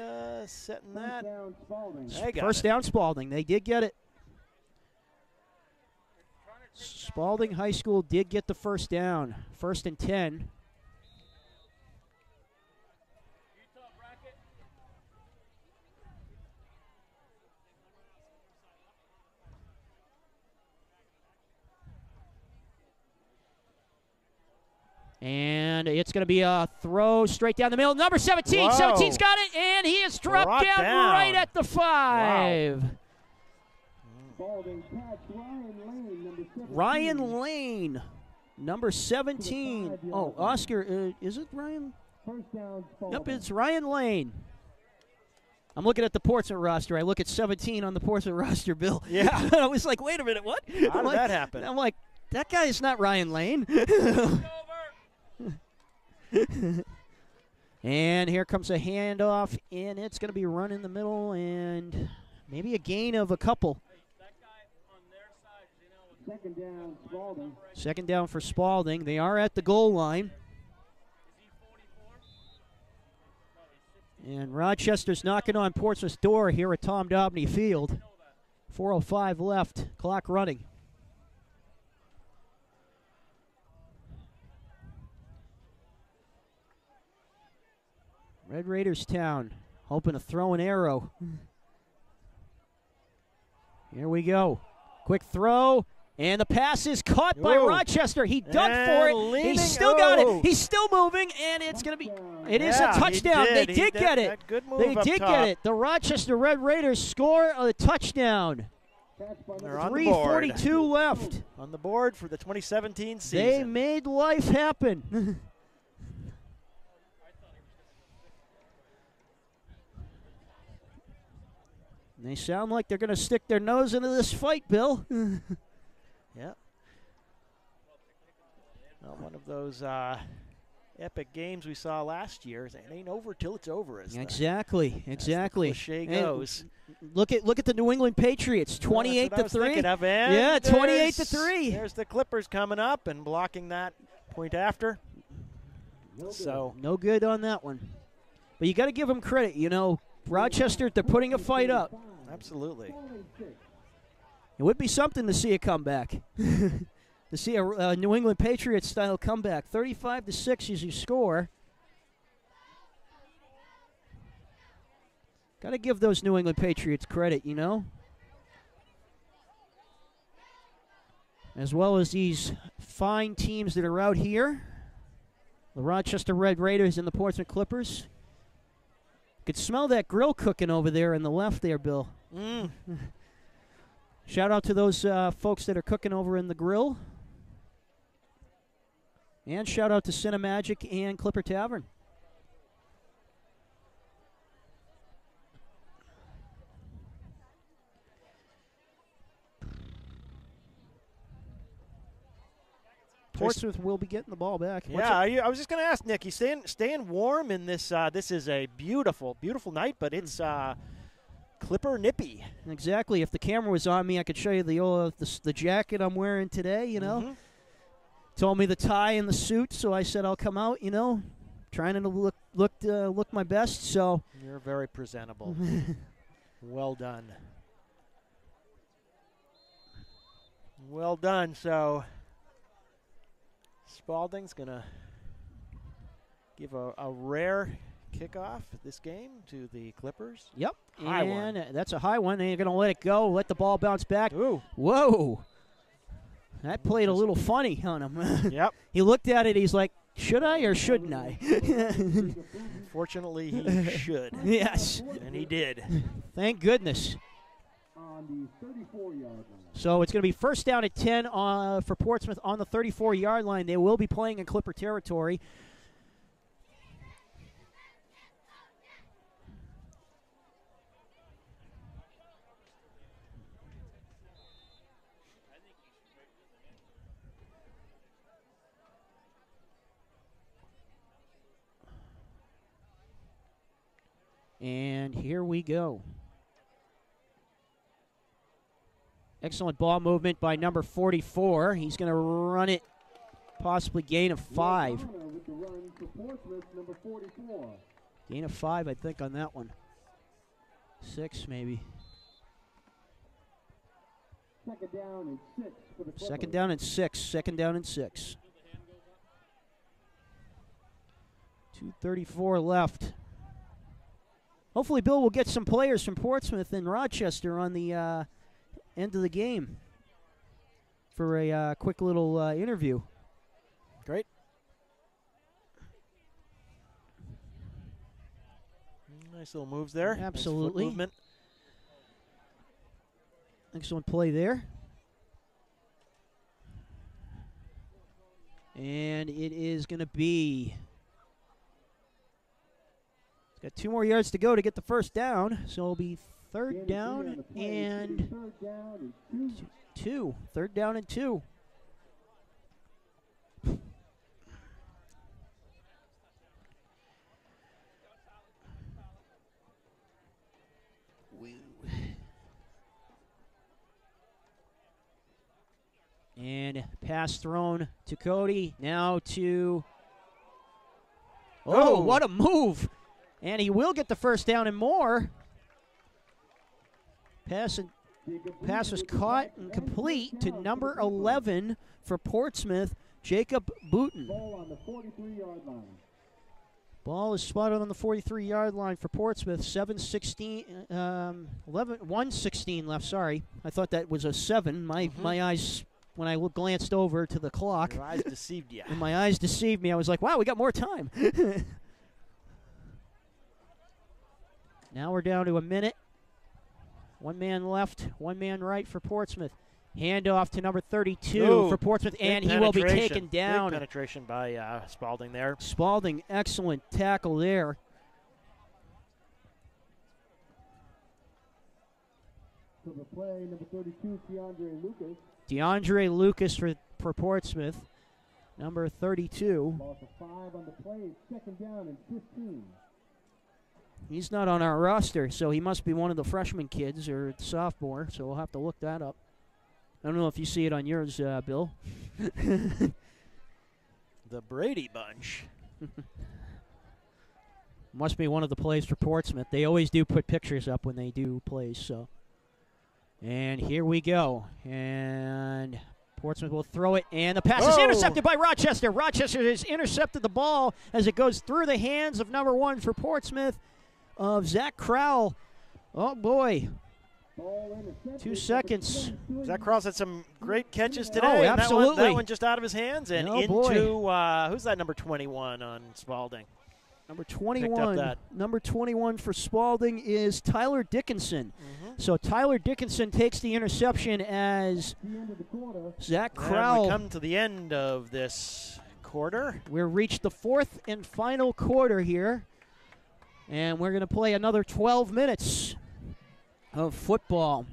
setting that? First down, Spaulding. They got First it. down, Spaulding. They did get it. Spaulding High School did get the first down. 1st and 10. And it's going to be a throw straight down the middle. Number 17. Whoa. 17's got it, and he is dropped down right at the 5. Wow. Spaulding catch Ryan Lane, number 17. Ryan Lane, number 17. Oh, Oscar, is it Ryan? First down, Spaulding. Yep, it's Ryan Lane. I'm looking at the Portsmouth roster. I look at 17 on the Portsmouth roster, Bill. Yeah. I was like, wait a minute, what? How did that happen? I'm like, that guy is not Ryan Lane. And here comes a handoff, and it's going to be run in the middle, and maybe a gain of a couple. Second down, Spaulding. 2nd down for Spaulding. They are at the goal line. And Rochester's knocking on Portsmouth's door here at Tom Dobney Field. 4:05 left, clock running. Red Raiders Town, hoping to throw an arrow. Here we go. Quick throw, and the pass is caught by Rochester. He dug for it. He still got it. He's still moving, and it's going to be, it is a touchdown. They did get it. Good move They up did top. get it. The Rochester Red Raiders score a touchdown. They're on the board. 3:42 left. On the board for the 2017 season. They made life happen. They sound like they're going to stick their nose into this fight, Bill. Yeah. Well, one of those epic games we saw last year. It ain't over till it's over. Exactly. As the cliche goes. Look at the New England Patriots, 28-3. Yeah, 28-3. There's the Clippers coming up and blocking that point after. So no good on that one. But you got to give them credit. You know, Rochester, they're putting a fight up. Absolutely. It would be something to see a comeback. To see a New England Patriots style comeback. 35-6 is your score. Got to give those New England Patriots credit, you know. As well as these fine teams that are out here. The Rochester Red Raiders and the Portsmouth Clippers. Could smell that grill cooking over there on the left there, Bill. Shout out to those folks that are cooking over in the grill. And shout out to Cinemagic and Clipper Tavern. Portsmouth will be getting the ball back. Yeah, I was just going to ask Nick. You staying warm in this? This is a beautiful, beautiful night, but it's Clipper nippy. Exactly. If the camera was on me, I could show you the jacket I'm wearing today. You know, told me the tie and the suit, so I said I'll come out. You know, trying to look my best. So you're very presentable. Well done. Well done. So Spaulding's going to give a rare kickoff this game to the Clippers. Yep. High one. That's a high one. And you're going to let it go, let the ball bounce back. Ooh. Whoa. That played a little funny on him. Yep. He looked at it. He's like, should I or shouldn't I? Fortunately, he should. Yes. And he did. Thank goodness. On the 34-yard line. So it's going to be first down at 10 for Portsmouth on the 34-yard line. They will be playing in Clipper territory. And here we go. Excellent ball movement by number 44. He's going to run it, possibly gain of 5. With the run for Portsmouth, number 44. Gain of 5, I think, on that one. 6, maybe. Second down and 6 for the Clippers. Second down and 6. Second down and 6. 2:34 left. Hopefully, Bill will get some players from Portsmouth and Rochester on the end of the game for a quick little interview. Great. Nice little moves there. Absolutely. Nice foot movement. Excellent play there. And it is going to be... Got 2 more yards to go to get the first down, so it'll be third down and 2. Third down and 2. And pass thrown to Cody. Now to... Oh, what a move! And he will get the first down and more. Pass was caught and complete to number 11 for Portsmouth, Jacob Booten. Ball on the 43-yard line. Ball is spotted on the 43-yard line for Portsmouth. 1:16 left. Sorry, I thought that was a 7. My eyes, when I glanced over to the clock, your eyes deceived you. And my eyes deceived me. I was like, wow, we got more time. Now we're down to a minute. 1 man left, 1 man right for Portsmouth. Handoff to number 32 for Portsmouth, and he will be taken down. Big penetration by Spaulding there. Spaulding, excellent tackle there. So the play, number 32, DeAndre Lucas. DeAndre Lucas for Portsmouth. number 32. Ball for 5 on the play. Second down and 15. He's not on our roster, so he must be one of the freshman kids or sophomore, so we'll have to look that up. I don't know if you see it on yours, Bill. The Brady Bunch. Must be one of the plays for Portsmouth. They always do put pictures up when they do plays. So, and here we go. And Portsmouth will throw it, and the pass is intercepted by Rochester. Rochester has intercepted the ball as it goes through the hands of number 1 for Portsmouth, of Zach Crowell. Oh, boy. 2 seconds. Zach Crowell's had some great catches today. Oh, absolutely. That one just out of his hands and into, who's that number 21 on Spaulding? Number 21. Number 21 for Spaulding is Tyler Dickinson. So Tyler Dickinson takes the interception as Zach Crowell. And we come to the end of this quarter. We've reached the 4th and final quarter here. And we're going to play another 12 minutes of football.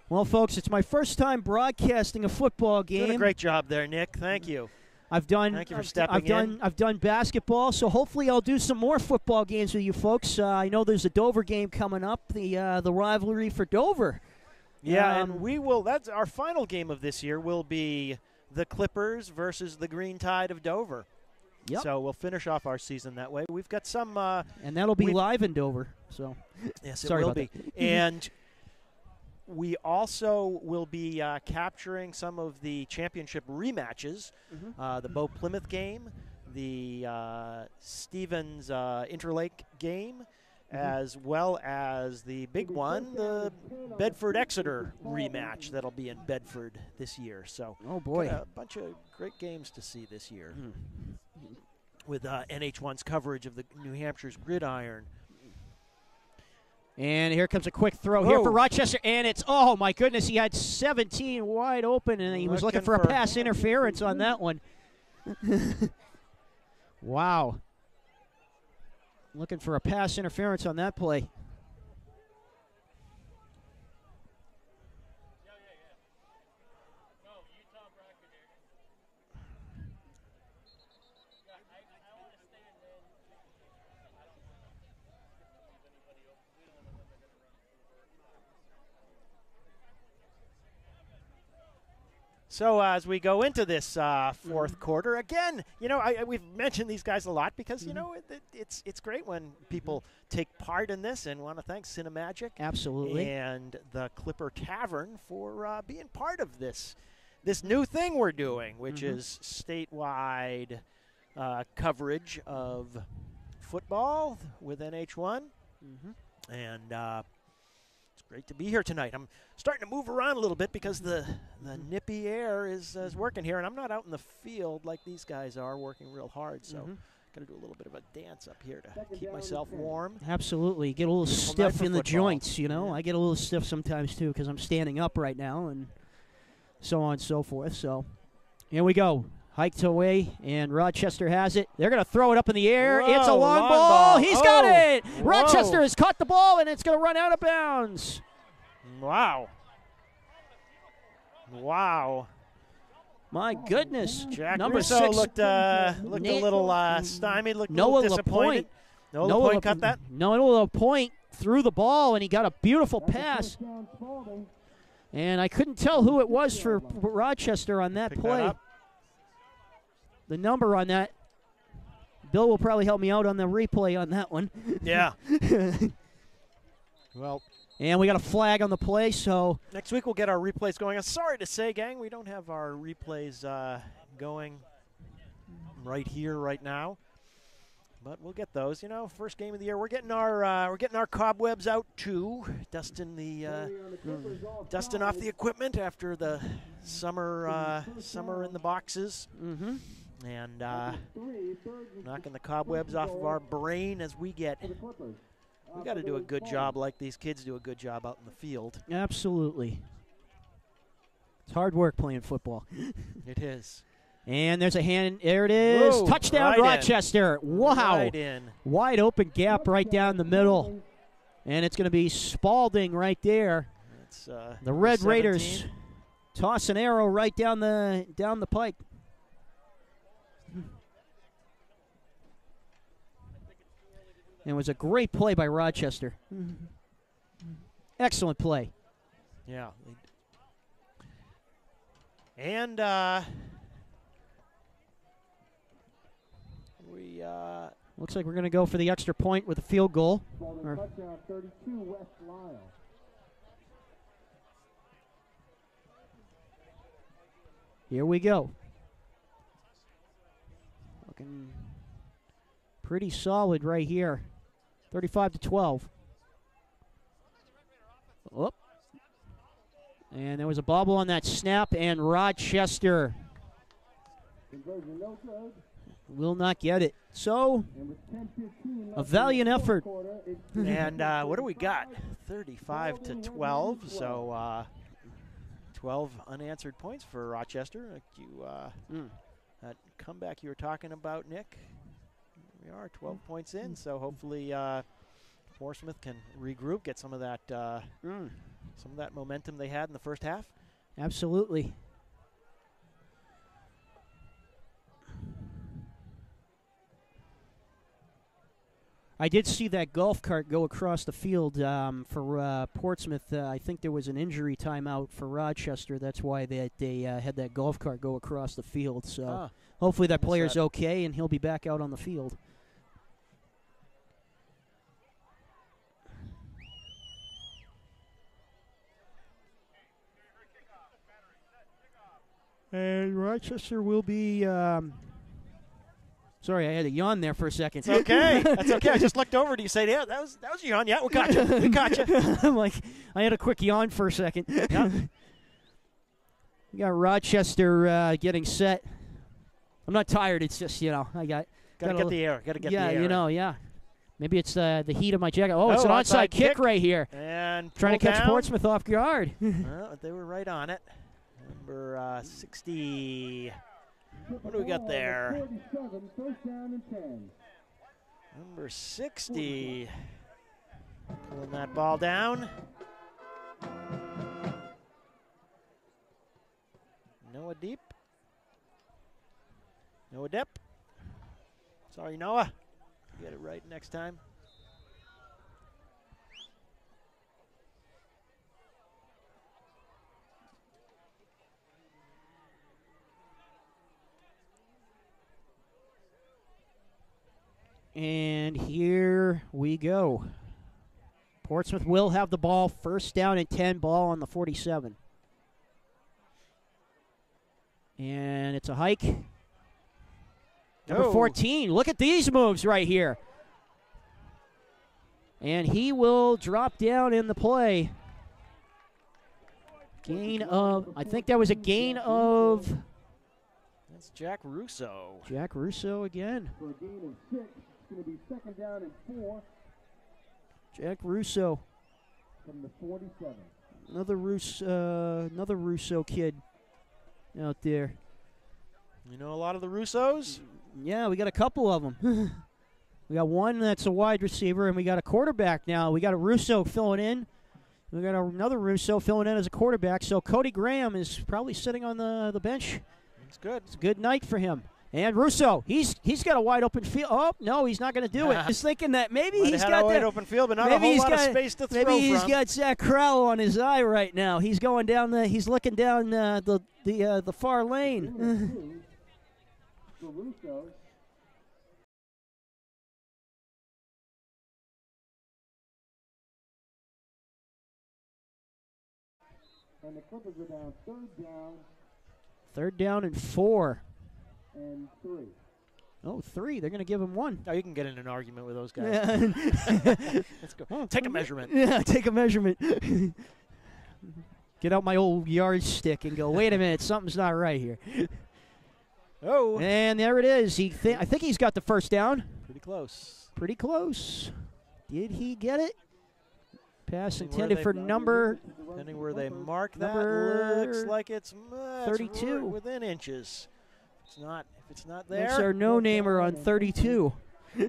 Well, folks, it's my first time broadcasting a football game. Doing a great job there, Nick. Thank you. Thank you for stepping in. I've done basketball, so hopefully I'll do some more football games with you folks. I know there's a Dover game coming up, the rivalry for Dover. Yeah, and we will. That's our final game of this year. Will be the Clippers versus the Green Tide of Dover. Yep. So we'll finish off our season that way. We've got some, and that'll be live in Dover. So yes, sorry it will about be. that. And we also will be capturing some of the championship rematches, the Bow Plymouth game, the Stevens Interlake game, as well as the big one, the Bedford-Exeter rematch that'll be in Bedford this year. So, oh boy, a bunch of great games to see this year with NH1's coverage of the New Hampshire's Gridiron. And here comes a quick throw here for Rochester, and it's, oh my goodness, he had 17 wide open, and he was looking for a pass interference on that one. Wow. Looking for a pass interference on that play. So as we go into this fourth quarter, again, you know, we've mentioned these guys a lot because, you know, it's great when people take part in this, and want to thank Cinemagic. Absolutely. And the Clipper Tavern for being part of this new thing we're doing, which is statewide coverage of football with NH1. And it's great to be here tonight. I'm starting to move around a little bit because the nippy air is working here, and I'm not out in the field like these guys are working real hard, so got to do a little bit of a dance up here to keep myself warm. Absolutely. Get a little stiff in the joints, you know. I get a little stiff sometimes, too, because I'm standing up right now and so on and so forth. So here we go. Hiked away, and Rochester has it. They're going to throw it up in the air. Whoa, it's a long ball. He's got it. Whoa. Rochester has caught the ball, and it's going to run out of bounds. Wow. Wow. My goodness. Jack Number Russo 6 looked a little stymied, looked a little disappointed. Noah LaPointe cut that? Noah LaPointe threw the ball, and he got a beautiful pass. And I couldn't tell who it was for Rochester on that play. The number on that, Bill will probably help me out on the replay on that one. Yeah. Well. And we got a flag on the play, so. Next week we'll get our replays going. I'm sorry to say, gang, we don't have our replays going right here, right now. But we'll get those. You know, first game of the year. We're getting our cobwebs out too, dusting off the equipment after the summer in the boxes. And knocking the cobwebs off of our brain as we got to do a good job like these kids do a good job out in the field. Absolutely. It's hard work playing football. It is. And there's a hand. There it is. Whoa, touchdown, right Rochester. In. Wow. Right in. Wide open gap right down the middle. And it's going to be Spaulding right there. It's the Red 17. Raiders toss an arrow right down the pike. And it was a great play by Rochester. Excellent play. Yeah. And we looks like we're going to go for the extra point with a field goal. Spaulding touchdown, 32, West Lyle. Here we go. Looking pretty solid right here. 35-12. Whoop. And there was a bobble on that snap, and Rochester Conversion no good. will not get it. So, And with 10-15 a valiant left in the effort. fourth quarter, it's and what do we got? 35-12. So 12 unanswered points for Rochester. Like that comeback you were talking about, Nick. We are 12 points in, so hopefully Portsmouth can regroup, get some of that momentum they had in the first half. Absolutely. I did see that golf cart go across the field for Portsmouth. I think there was an injury timeout for Rochester. That's why they had that golf cart go across the field. So hopefully that player's okay and he'll be back out on the field. And Rochester will be. Sorry, I had a yawn there for a second. It's okay. That's okay. I just looked over to you, say, "Yeah, that was a yawn. Yeah, we got you. We got you." I'm like, I had a quick yawn for a second. Yeah. We got Rochester getting set. I'm not tired. It's just I got Gotta get the air. Gotta get the air. Yeah. Maybe it's the heat of my jacket. Oh, it's an onside kick right here. And trying to catch down. Portsmouth off guard. Well, they were right on it. Number 60. What do we got there? 47, first down and 10. Number 60. Pulling that ball down. Noah Deep. Noah Depp. Sorry, Noah. Get it right next time. And here we go. Portsmouth will have the ball. First down and 10, ball on the 47. And it's a hike. Number 14. Look at these moves right here. And he will drop down in the play. Gain of, I think that was a gain of. That's Jack Russo. Jack Russo again. For a gain of 6. It's going to be second down and 4 Jack Russo. from the 47. Another Russo kid out there. You know a lot of the Russos? Yeah, we got a couple of them. We got one that's a wide receiver, and we got a quarterback now. We got a Russo filling in. We got another Russo filling in as a quarterback. So Cody Graham is probably sitting on the bench. It's good. It's a good night for him. And Russo, he's got a wide open field. Oh, no, he's not going to do it. He's thinking that maybe Might he's have got a wide that open field, but not a whole lot of space to throw Maybe he's from. got Zach Crowell on his eye right now. He's going down he's looking down the far lane. For Russo. And the Clippers are down Third down and 4. and 3. Oh, 3. They're going to give him 1. Oh, you can get in an argument with those guys. Yeah. Let's go. Take a measurement. Yeah, take a measurement. Get out my old yardstick and go, wait a minute, something's not right here. Oh. And there it is. I think he's got the first down. Pretty close. Pretty close. Did he get it? Pass Depending intended for number. Depending where they mark that, Number looks like it's 32. right within inches. If it's not there. That's our no-namer on 32. You're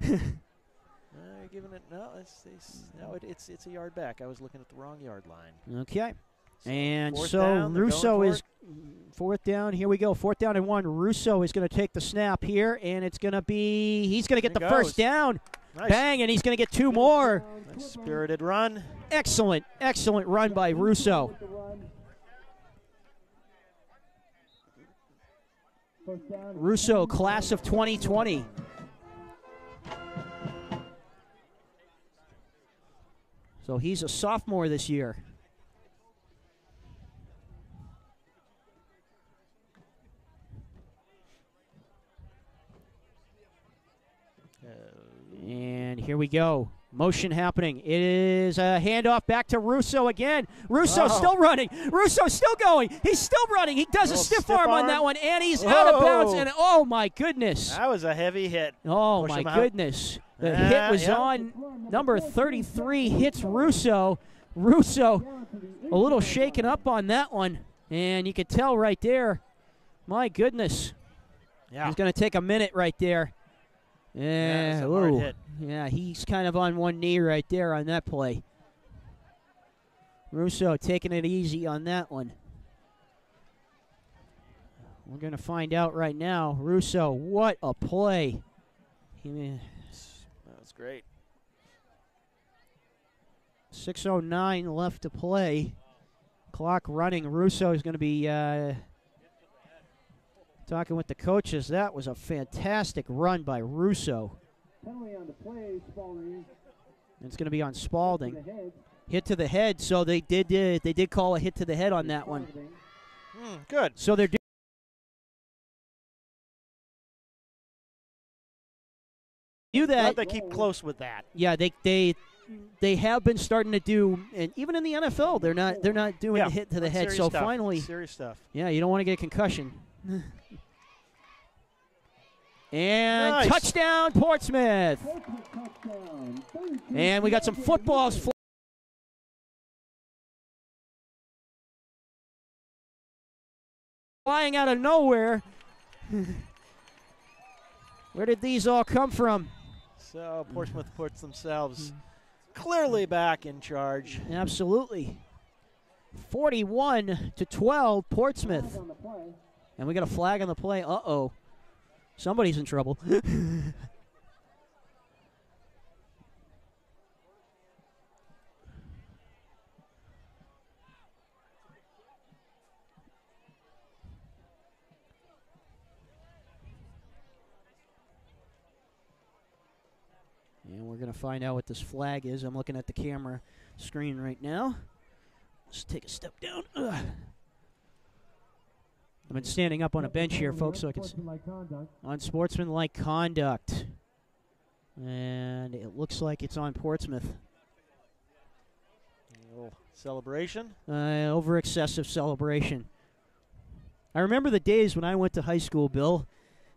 giving it no. It's a yard back. I was looking at the wrong yard line. Okay. And fourth so down, they're Russo going for is fourth down. Here we go. 4th down and 1. Russo is going to take the snap here, and it's going to be, he's going to get the first down. Nice. Bang, and he's going to get 2 more. Nice spirited run. Excellent, excellent run by Russo. Russo, class of 2020. So he's a sophomore this year. And here we go. Motion happening. It is a handoff back to Russo again. Russo still running. Russo still going. He's still running. He does a stiff arm on that one, and he's out of bounds. And oh, my goodness. That was a heavy hit. Oh, my goodness. The hit was on number 33, hits Russo. Russo a little shaken up on that one, and you could tell right there. My goodness. Yeah. He's going to take a minute right there. Yeah, a hard hit. Yeah, he's kind of on one knee right there on that play. Russo taking it easy on that one. We're going to find out right now. Russo, what a play. That was great. 6:09 left to play. Clock running. Russo is going to be talking with the coaches. That was a fantastic run by Russo. Penalty on the play, Spaulding. It's going to be on Spaulding. Hit to the head. So they did call a hit to the head on that one. Good. So they're do that. Glad they keep close with that. Yeah, they have been starting to do, and even in the NFL, they're not doing a hit to the head. So stuff. finally, Serious stuff. Yeah, you don't want to get a concussion. And nice. Touchdown, Portsmouth. And we got some footballs flying out of nowhere. Where did these all come from? So Portsmouth puts themselves clearly back in charge. Absolutely. 41-12, Portsmouth. And we got a flag on the play. Uh-oh. Somebody's in trouble. And we're going to find out what this flag is. I'm looking at the camera screen right now. Let's take a step down. Ugh. I've been standing up on a bench here, folks, so I can see. Unsportsmanlike conduct. And it looks like it's on Portsmouth. A little celebration. Over excessive celebration. I remember the days when I went to high school, Bill,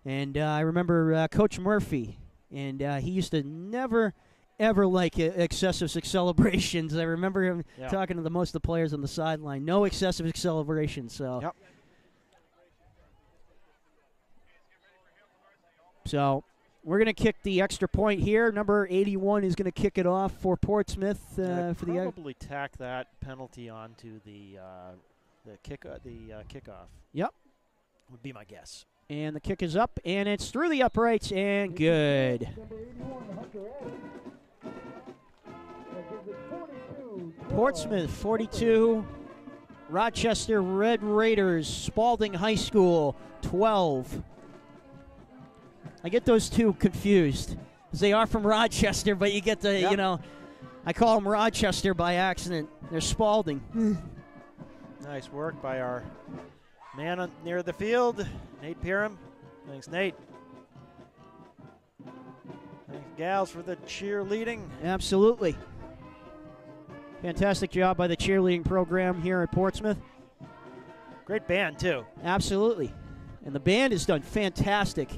and I remember Coach Murphy, and he used to never, ever like excessive celebrations. I remember him talking to most of the players on the sideline. No excessive celebrations. So. Yep. So we're going to kick the extra point here. Number 81 is going to kick it off for Portsmouth. For probably tack that penalty onto the kickoff. Yep, would be my guess. And the kick is up, and it's through the uprights, and good. Portsmouth 42, Rochester Red Raiders, Spaulding High School 12. I get those two confused because they are from Rochester, but you get the, I call them Rochester by accident. They're Spaulding. Nice work by our man near the field, Nate Pierham. Thanks, Nate. Thanks, gals, for the cheerleading. Absolutely. Fantastic job by the cheerleading program here at Portsmouth. Great band, too. Absolutely. And the band has done fantastic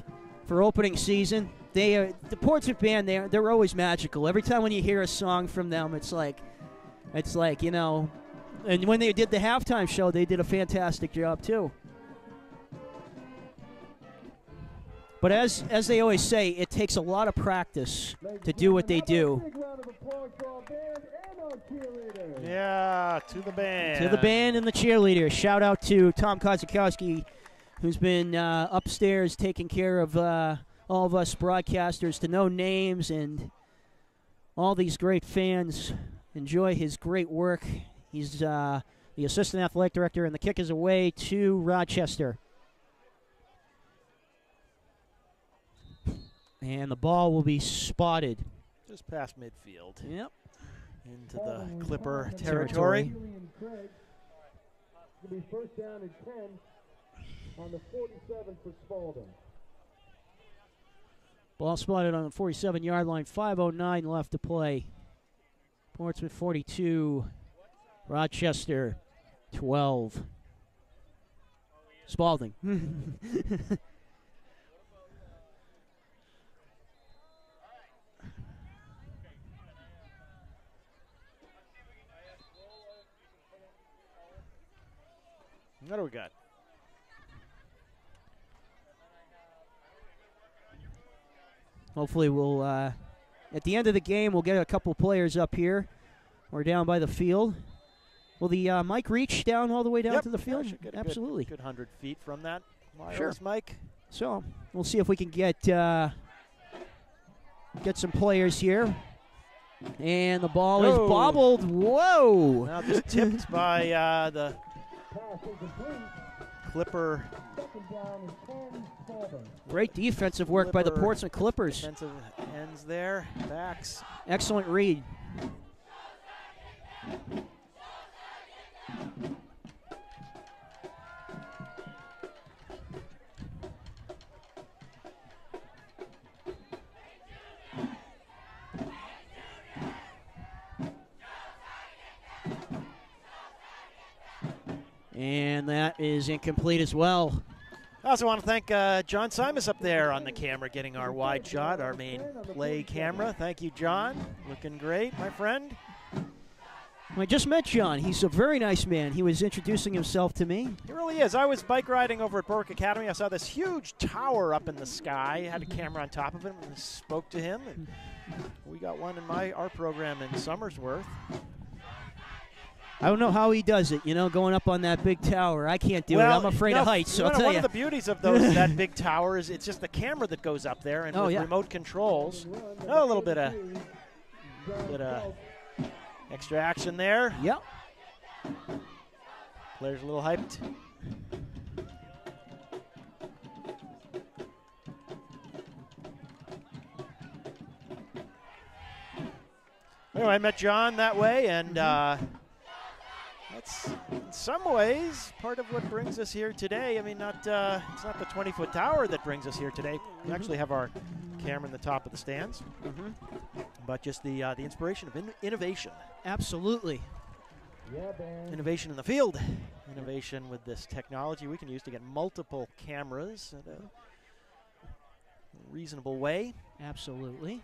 for opening season. The Portsmouth band, they're always magical. Every time when you hear a song from them, it's like, and when they did the halftime show, they did a fantastic job too. But as they always say, it takes a lot of practice to do what they do. Yeah, to the band. To the band and the cheerleaders. Shout out to Tom Kozakowski, who's been upstairs taking care of all of us broadcasters to know names, and all these great fans enjoy his great work. He's the assistant athletic director, and the kick is away to Rochester. And the ball will be spotted. Just past midfield. Yep. Into the Clipper territory. It'll be first down and 10 on the 47 for Spaulding. Ball spotted on the 47-yard line. 5:09 left to play. Portsmouth 42, Rochester 12. Spaulding. What do we got? Hopefully we'll, at the end of the game, we'll get a couple players up here. We're down by the field. Will the mic reach down all the way down to the field? Yeah, Absolutely. Good 100 feet from that Sure. mic. So we'll see if we can get some players here. And the ball is bobbled. Whoa! Now just tipped by the Clipper. Great defensive work by the Portsmouth Clippers. Defensive ends there, backs. Excellent read. And that is incomplete as well. I also want to thank John Simus up there on the camera getting our wide shot, our main play camera. Thank you, John. Looking great, my friend. I just met John. He's a very nice man. He was introducing himself to me. He really is. I was bike riding over at Berwick Academy. I saw this huge tower up in the sky. I had a camera on top of it and spoke to him. And we got one in our program in Somersworth. I don't know how he does it, going up on that big tower. I can't do it. I'm afraid of heights, so I'll tell you. One of the beauties of that big tower is it's just the camera that goes up there, and with remote controls. A little bit of extra action there. Yep. Players a little hyped. Anyway, I met John that way, and that's in some ways part of what brings us here today. I mean, it's not the 20-foot tower that brings us here today. We actually have our camera in the top of the stands, but just the inspiration of innovation. Absolutely. Innovation in the field. Innovation with this technology we can use to get multiple cameras at a reasonable way. Absolutely.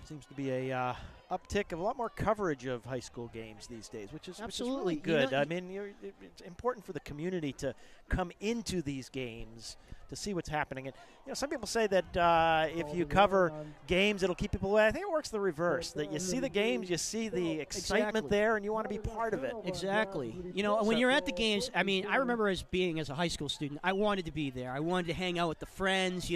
Seems to be a uptick of a lot more coverage of high school games these days, which is absolutely really good. I mean, it's important for the community to come into these games to see what's happening. And some people say that if you cover games, it'll keep people away. I think it works the reverse. That you see the games, you see the excitement there, and you want to be part of it. Exactly. When you're at the games, I mean, I remember as a high school student, I wanted to be there. I wanted to hang out with the friends,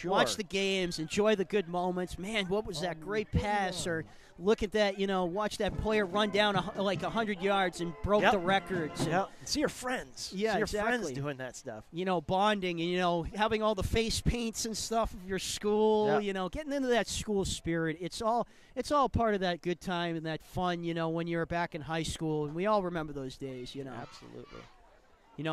watch the games, enjoy the good moments. Man, what was that great pass? Or look at that, watch that player run down like 100 yards and broke the records. Yeah, see your friends. Yeah, see your friends doing that stuff. Bonding and, having all the face paints and stuff of your school, getting into that school spirit. It's all part of that good time and that fun, when you're back in high school. And we all remember those days, Absolutely.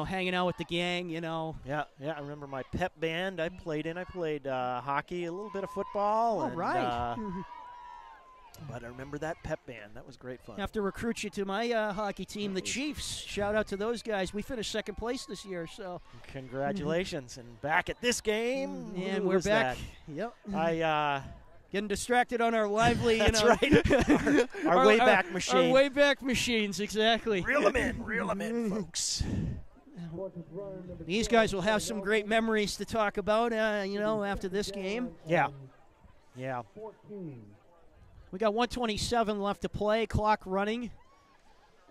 Hanging out with the gang, Yeah, I remember my pep band I played in. I played hockey, a little bit of football. All right. But I remember that pep band. That was great fun. I have to recruit you to my hockey team, the Chiefs. Shout out to those guys. We finished second place this year, so. Congratulations. And back at this game. And we're back. That? Yep. Getting distracted on our lively, That's right. our Wayback machine. Our Wayback machines, exactly. Reel them in, folks. these guys will have some great memories to talk about, you know, after this game. Yeah. Yeah. We got 1:27 left to play, clock running,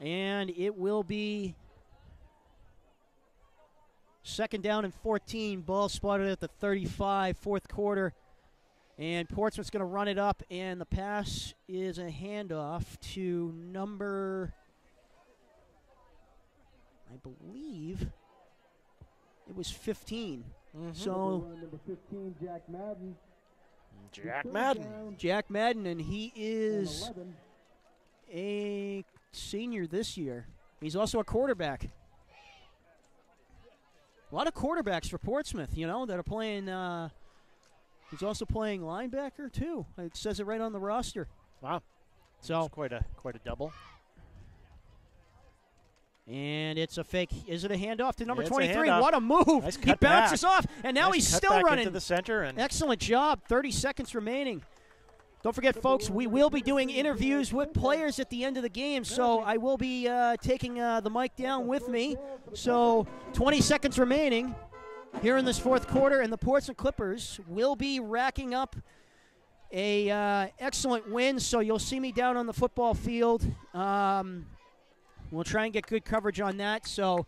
and it will be second down and 14. Ball spotted at the 35, fourth quarter. And Portsmouth's going to run it up, and the pass is a handoff to number, I believe it was 15. So number 15, Jack Madden. Jack Madden, and he is a senior this year. He's also a quarterback. A lot of quarterbacks for Portsmouth, you know, that are playing. He's also playing linebacker too. It says it right on the roster. Wow, so that's quite a double. And it's a fake. Is it a handoff to number Yeah, 23? A what a move! Nice He bounces off, and now he's still running into the center. And excellent job. 30 seconds remaining. Don't forget, folks, we will be doing interviews with players at the end of the game, so I will be taking the mic down with me. So 20 seconds remaining here in this fourth quarter, and the Portsmouth Clippers will be racking up a excellent win, so you'll see me down on the football field. We'll try and get good coverage on that. So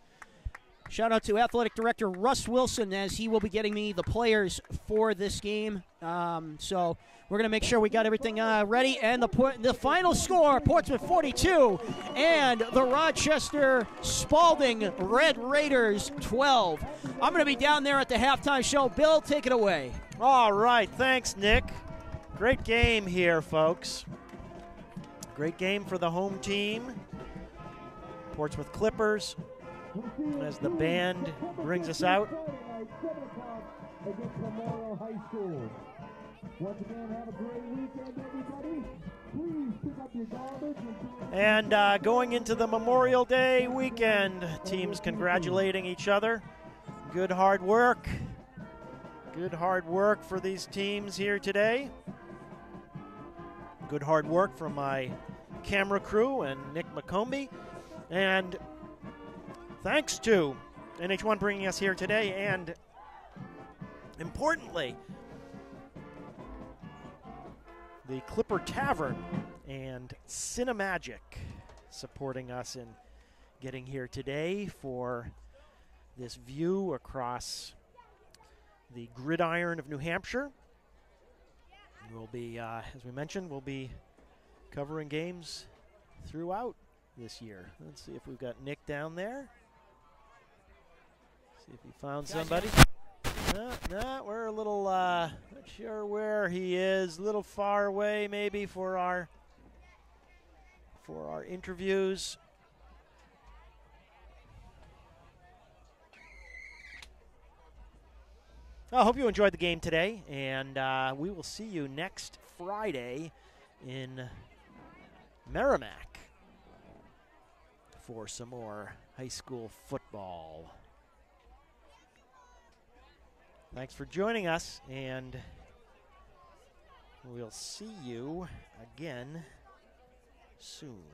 shout out to Athletic Director Russ Wilson, as he will be getting me the players for this game. So we're going to make sure we got everything ready. And the final score, Portsmouth 42 and the Rochester Spaulding Red Raiders 12. I'm going to be down there at the halftime show. Bill, take it away. All right. Thanks, Nick. Great game here, folks. Great game for the home team. Portsmouth Clippers, as the band brings us out. Against Memorial High School. Once again, have a great weekend, everybody. Please pick up your garbage. And going into the Memorial Day weekend, teams congratulating each other. Good hard work. Good hard work for these teams here today. Good hard work from my camera crew and Nick McCombie. And thanks to NH1 bringing us here today, and importantly, the Clipper Tavern and Cinemagic supporting us in getting here today for this view across the gridiron of New Hampshire. We'll be, as we mentioned, we'll be covering games throughout this year. Let's see if we've got Nick down there. See if we found somebody. No, we're a little not sure where he is. A little far away maybe for our interviews. I hope you enjoyed the game today, and we will see you next Friday in Merrimack for some more high school football. Thanks for joining us, and we'll see you again soon.